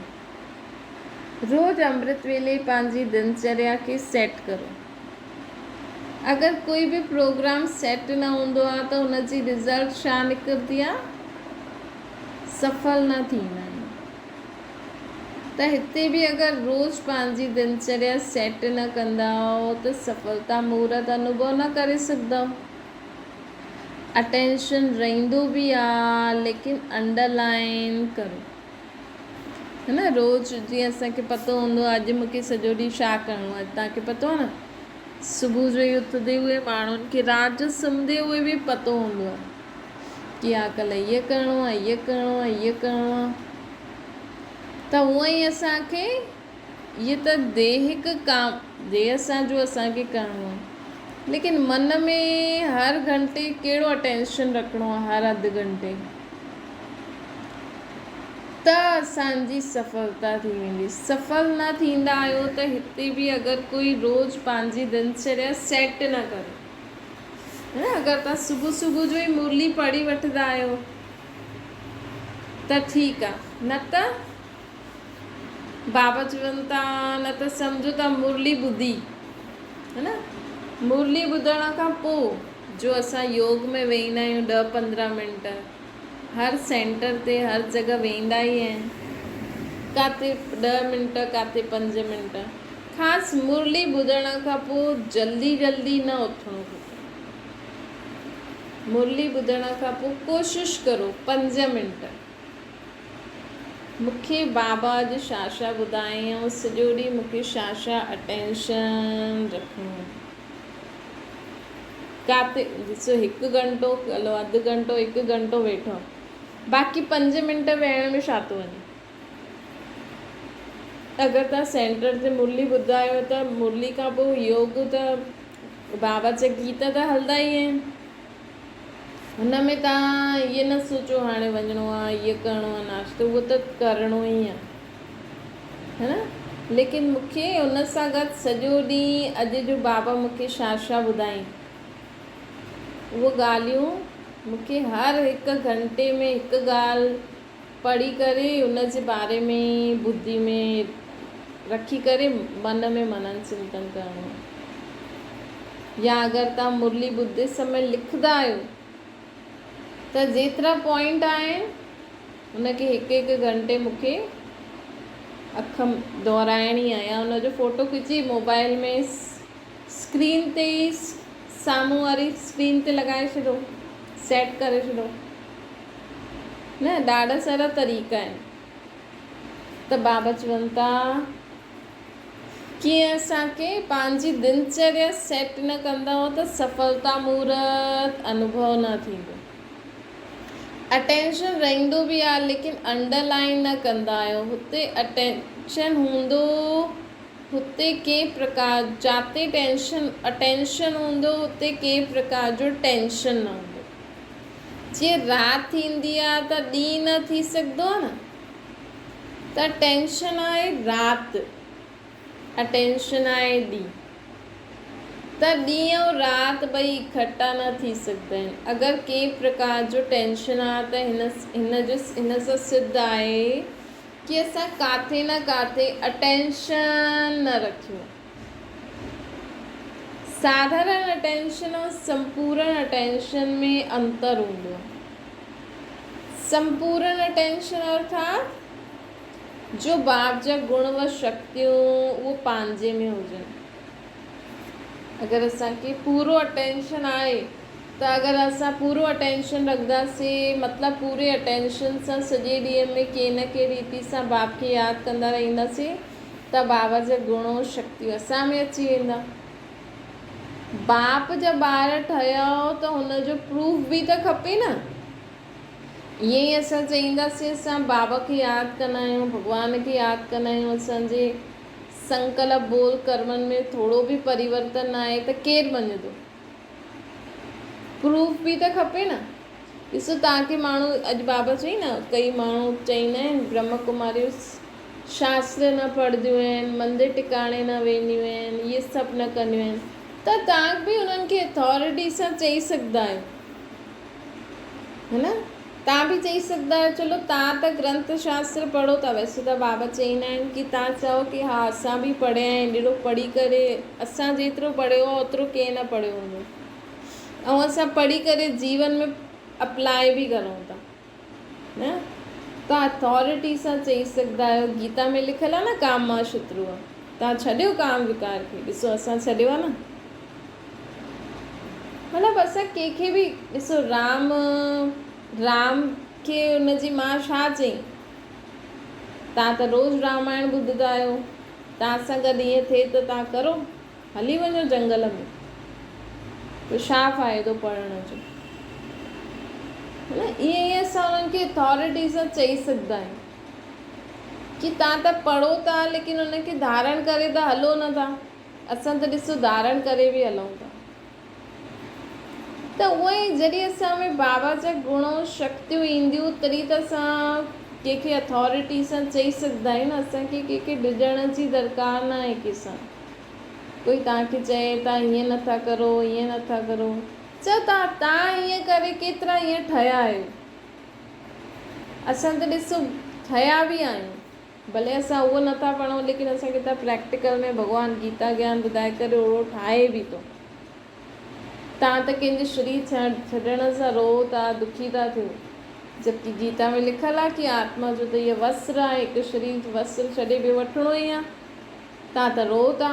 रोज़ु अमृत वेले पंहिंजी दिनचर्या खे सेट करो। अगरि कोई बि प्रोग्राम सेट न हूंदो आहे त हुनजी रिज़ल्ट छा निकिरंदी आहे? सफल न थींदा आहिनि। त हिते बि अगरि रोज़ु पंहिंजी दिनचर्या सेट न कंदा त सफलता मुहूर्त अनुभव न करे सघंदा। अटेंशन रहंदो बि आहे, लेकिन अंडरलाइन करो, है न? रोज़ु जीअं असांखे पतो हूंदो आहे अॼु मूंखे सॼो ॾींहुं छा करिणो आहे। तव्हांखे पतो आहे न, सुबुह जो ई उथंदे हुए माण्हुनि खे राति जो सुम्हंदे हुए बि पतो हूंदो आहे कि हा कल्ह इहो करिणो आहे, इहो करिणो आहे, इहो करिणो आहे। त हूअं ई असांखे इहे त देहिक देह सां जो असांखे करिणो आहे, लेकिन मन में हर घंटे कहिड़ो अटेंशन रखिणो आहे? हर अधु घंटे, त असांजी सफलता थी वेंदी। सफल न थींदा आहियो त हिते बि अगरि कोई रोज़ु पंहिंजी दिनचर्या सेट न करे, है न? अगरि तव्हां सुबुह जो ई मुरली पढ़ी वठंदा आहियो त ठीकु आहे, न त बाबा चवनि था न त सम्झो था मुरली ॿुधी, है न? मुरली ॿुधण खां पोइ जो असां योग में वेहींदा आहियूं 10-15 मिंट, हर सेंटर ते हर जॻह वेंदा ई आहिनि, किथे 10 मिंट, किथे 5 मिंट। ख़ासि मुरली ॿुधण खां पोइ जल्दी न उथणो खपे। मुरली ॿुधण खां पोइ कोशिशि करो 5 मिंट मूंखे बाबा अॼु छा छा ॿुधायईं, सॼो ॾींहुं मूंखे छा छा अटेंशन रखिणो, काथे ॾिसो 1 घंटो हलो, अधु घंटो 1 घंटो वेठो, बाक़ी 5 मिंट वेहण में छा थो वञे। अगरि तव्हां सेंटर ते मुरली ॿुधायो त मुरली खां पोइ योग त बाबा जा गीत त हलंदा ई आहिनि, हुन में तव्हां इहे न सोचो हाणे वञिणो आहे, इहो करिणो आहे नाश्तो, उहो त करिणो ई आहे, है न। लेकिन मूंखे हुन सां गॾु सॼो ॾींहुं अॼु जो बाबा मूंखे छा छा ॿुधाईं, उहो ॻाल्हियूं मूंखे हर 1 घंटे में हिकु ॻाल्हि पढ़ी करे उन जे बारे में बुद्धि में रखी करे मन में मनन चिंतन करिणो आहे। या अगरि तव्हां मुरली ॿुधे समय लिखंदा आहियो त जेतिरा पॉइंट आहिनि उनखे 1 घंटे मूंखे अख दोहराइणी आहे, या उनजो फ़ोटो खिची मोबाइल में स्क्रीन ते ई साम्हूं वारी स्क्रीन ते लॻाए छॾो, सेट करे छॾो न। ॾाढा सारा तरीक़ा आहिनि। त बाबा चवनि था कीअं असांखे पंहिंजी दिनचर्या सेट न कंदा त सफलता मूर्त अनुभव न थींदो। अटेंशन रहंदो बि आहे लेकिन अंडरलाइन न कंदा आहियो, हुते अटेंशन हूंदो, हुते कंहिं प्रकार जाते अटेंशन हूंदो हुते कंहिं प्रकार जो टेंशन न हूंदो। जीअं राति थींदी आहे त ॾींहुं न थी सघंदो आहे न, त टेंशन आहे राति, अटेंशन आहे ॾींहुं, त ॾींहुं ऐं राति ॿई इकट्ठा न थी सघंदा आहिनि। अगरि कंहिं प्रकार जो टेंशन आहे त हिन सां सिद्ध आहे कि असां काथे न काथे अटेंशन न रखियो। साधारण अटेंशन और संपूर्ण अटेंशन में अंतर हूंदो आहे। संपूर्ण अटेंशन अर्थात जो बाप जा गुण व शक्तियूं उहो पंहिंजे में हुजनि। अगरि असांखे पूरो अटेंशन आहे त अगरि असां पूरो अटेंशन रखंदासीं, मतिलबु पूरे अटेंशन सां सॼे ॾींहं में कंहिं न कंहिं रीति सां बाप खे यादि कंदा रहंदासीं त बाबा जा गुण ऐं शक्तियूं असां में अची वेंदा। बाप जा ॿार ठहिया त हुनजो प्रूफ बि त खपे न। ईअं ई असां चईंदासीं असां बाबा खे यादि कंदा आहियूं, भॻवान खे यादि कंदा आहियूं, असांजे संकल्प बोल कर्मनि में थोरो बि परिवर्तन न आहे त केरु मञंदो? प्रूफ बि त खपे न। ॾिसो तव्हांखे माण्हू अॼु बाबा चई न, कई माण्हू चईंदा आहिनि ब्रह्म कुमारियूं शास्त्र न पढ़ंदियूं आहिनि, मंदिर टिकाणे न वेंदियूं आहिनि, इहे सभु न कंदियूं आहिनि, त तव्हां बि उन्हनि खे अथॉरिटी सां चई सघंदा आहियो, है न। तव्हां बि चई सघंदा आहियो चलो तव्हां त ग्रंथ शास्त्र पढ़ो था। वैसे त बाबा चईंदा आहिनि कि तव्हां चओ कि हा असां बि पढ़िया आहिनि, अहिड़ो पढ़ी करे असां जेतिरो पढ़ियो आहे ओतिरो कंहिं न पढ़ियो हूंदो, ऐं असां पढ़ी करे जीवन में अप्लाई बि करूं था न। तव्हां अथॉरिटी सां चई सघंदा आहियो। गीता में लिखियलु आहे न काम मां शत्रु आहे, तव्हां छॾियो काम विकार खे। ॾिसो असां छॾियो आहे न। मतिलबु असां कंहिंखे बि ॾिसो, राम खे हुनजी मां छा चई, तव्हां त रोज़ु रामायण ॿुधंदा आहियो, तव्हां सां गॾु ईअं थिए त तव्हां करो, हली वञो जंगल में, तो छा फ़ाइदो पढ़ण जो, है न। ईअं ई असां उन्हनि खे अथॉरिटी सां चई सघंदा आहियूं कि तव्हां त पढ़ो था लेकिन उनखे धारण करे त हलो नथा। असां त ॾिसो धारण करे बि हलूं था। त उहो ई जॾहिं असां में बाबा जा गुण शक्तियूं ईंदियूं तॾहिं त असां कंहिंखे अथॉरिटी सां चई सघंदा आहियूं न। असांखे कंहिंखे डिॼण जी दरकार न आहे कंहिंसां। कोई तव्हांखे चए तव्हां हीअं नथा करो, हीअं नथा करो, चओ तव्हां हीअं करे केतिरा हीअं ठहिया आहियो। असां त ॾिसो ठहिया बि आहियूं, भले असां उहो नथा पढ़ूं लेकिन असांखे त प्रैक्टिकल में भॻवानु गीता ज्ञान ॿुधाए करे ओड़ो ठाहे बि थो। तव्हां त कंहिंजे शरीर छॾण सां रो था, दुखी था थियो, जबकि गीता में लिखियलु आहे कि आत्मा जो त इहा वस्त्र आहे, हिकु शरीर वस्त्र छॾे ॿियो वठिणो ई आहे। तव्हां त रो था,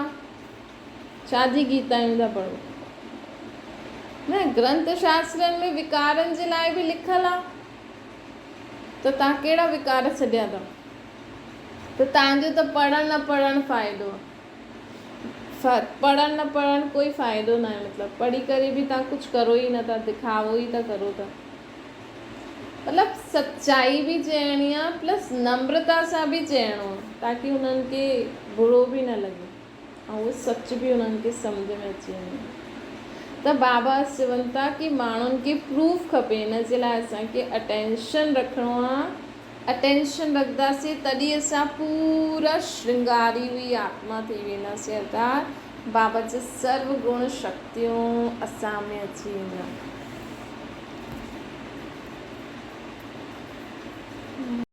छा जी गीताऊं था पढ़ो न। ग्रंथ शास्त्रनि में विकारनि जे लाइ बि लिखियलु आहे, त तव्हां कहिड़ा विकार छॾिया था? त तव्हांजो त पढ़णु न पढ़णु फ़ाइदो पढ़णु न पढ़णु कोई फ़ाइदो न आहे। मतिलबु पढ़ी करे बि तव्हां कुझु करो ई नथा, दिखावो ई था करो था। मतिलबु सच्चाई बि चइणी आहे प्लस नम्रता सां बि चइणो आहे, ताकी उन्हनि खे बुरो बि न लॻे ऐं उहो सच बि उन्हनि खे सम्झ में अची वञे। त बाबा चवनि था कि माण्हुनि खे प्रूफ खपे, हिन जे लाइ असांखे अटेंशन रखिणो आहे। अटेंशन रखंदासीं तॾहिं असां पूरा श्रृंगारी हुई आत्मा थी वेंदासीं, अर्थात बाबा जा सर्व गुण शक्तियूं असां में अची वेंदा।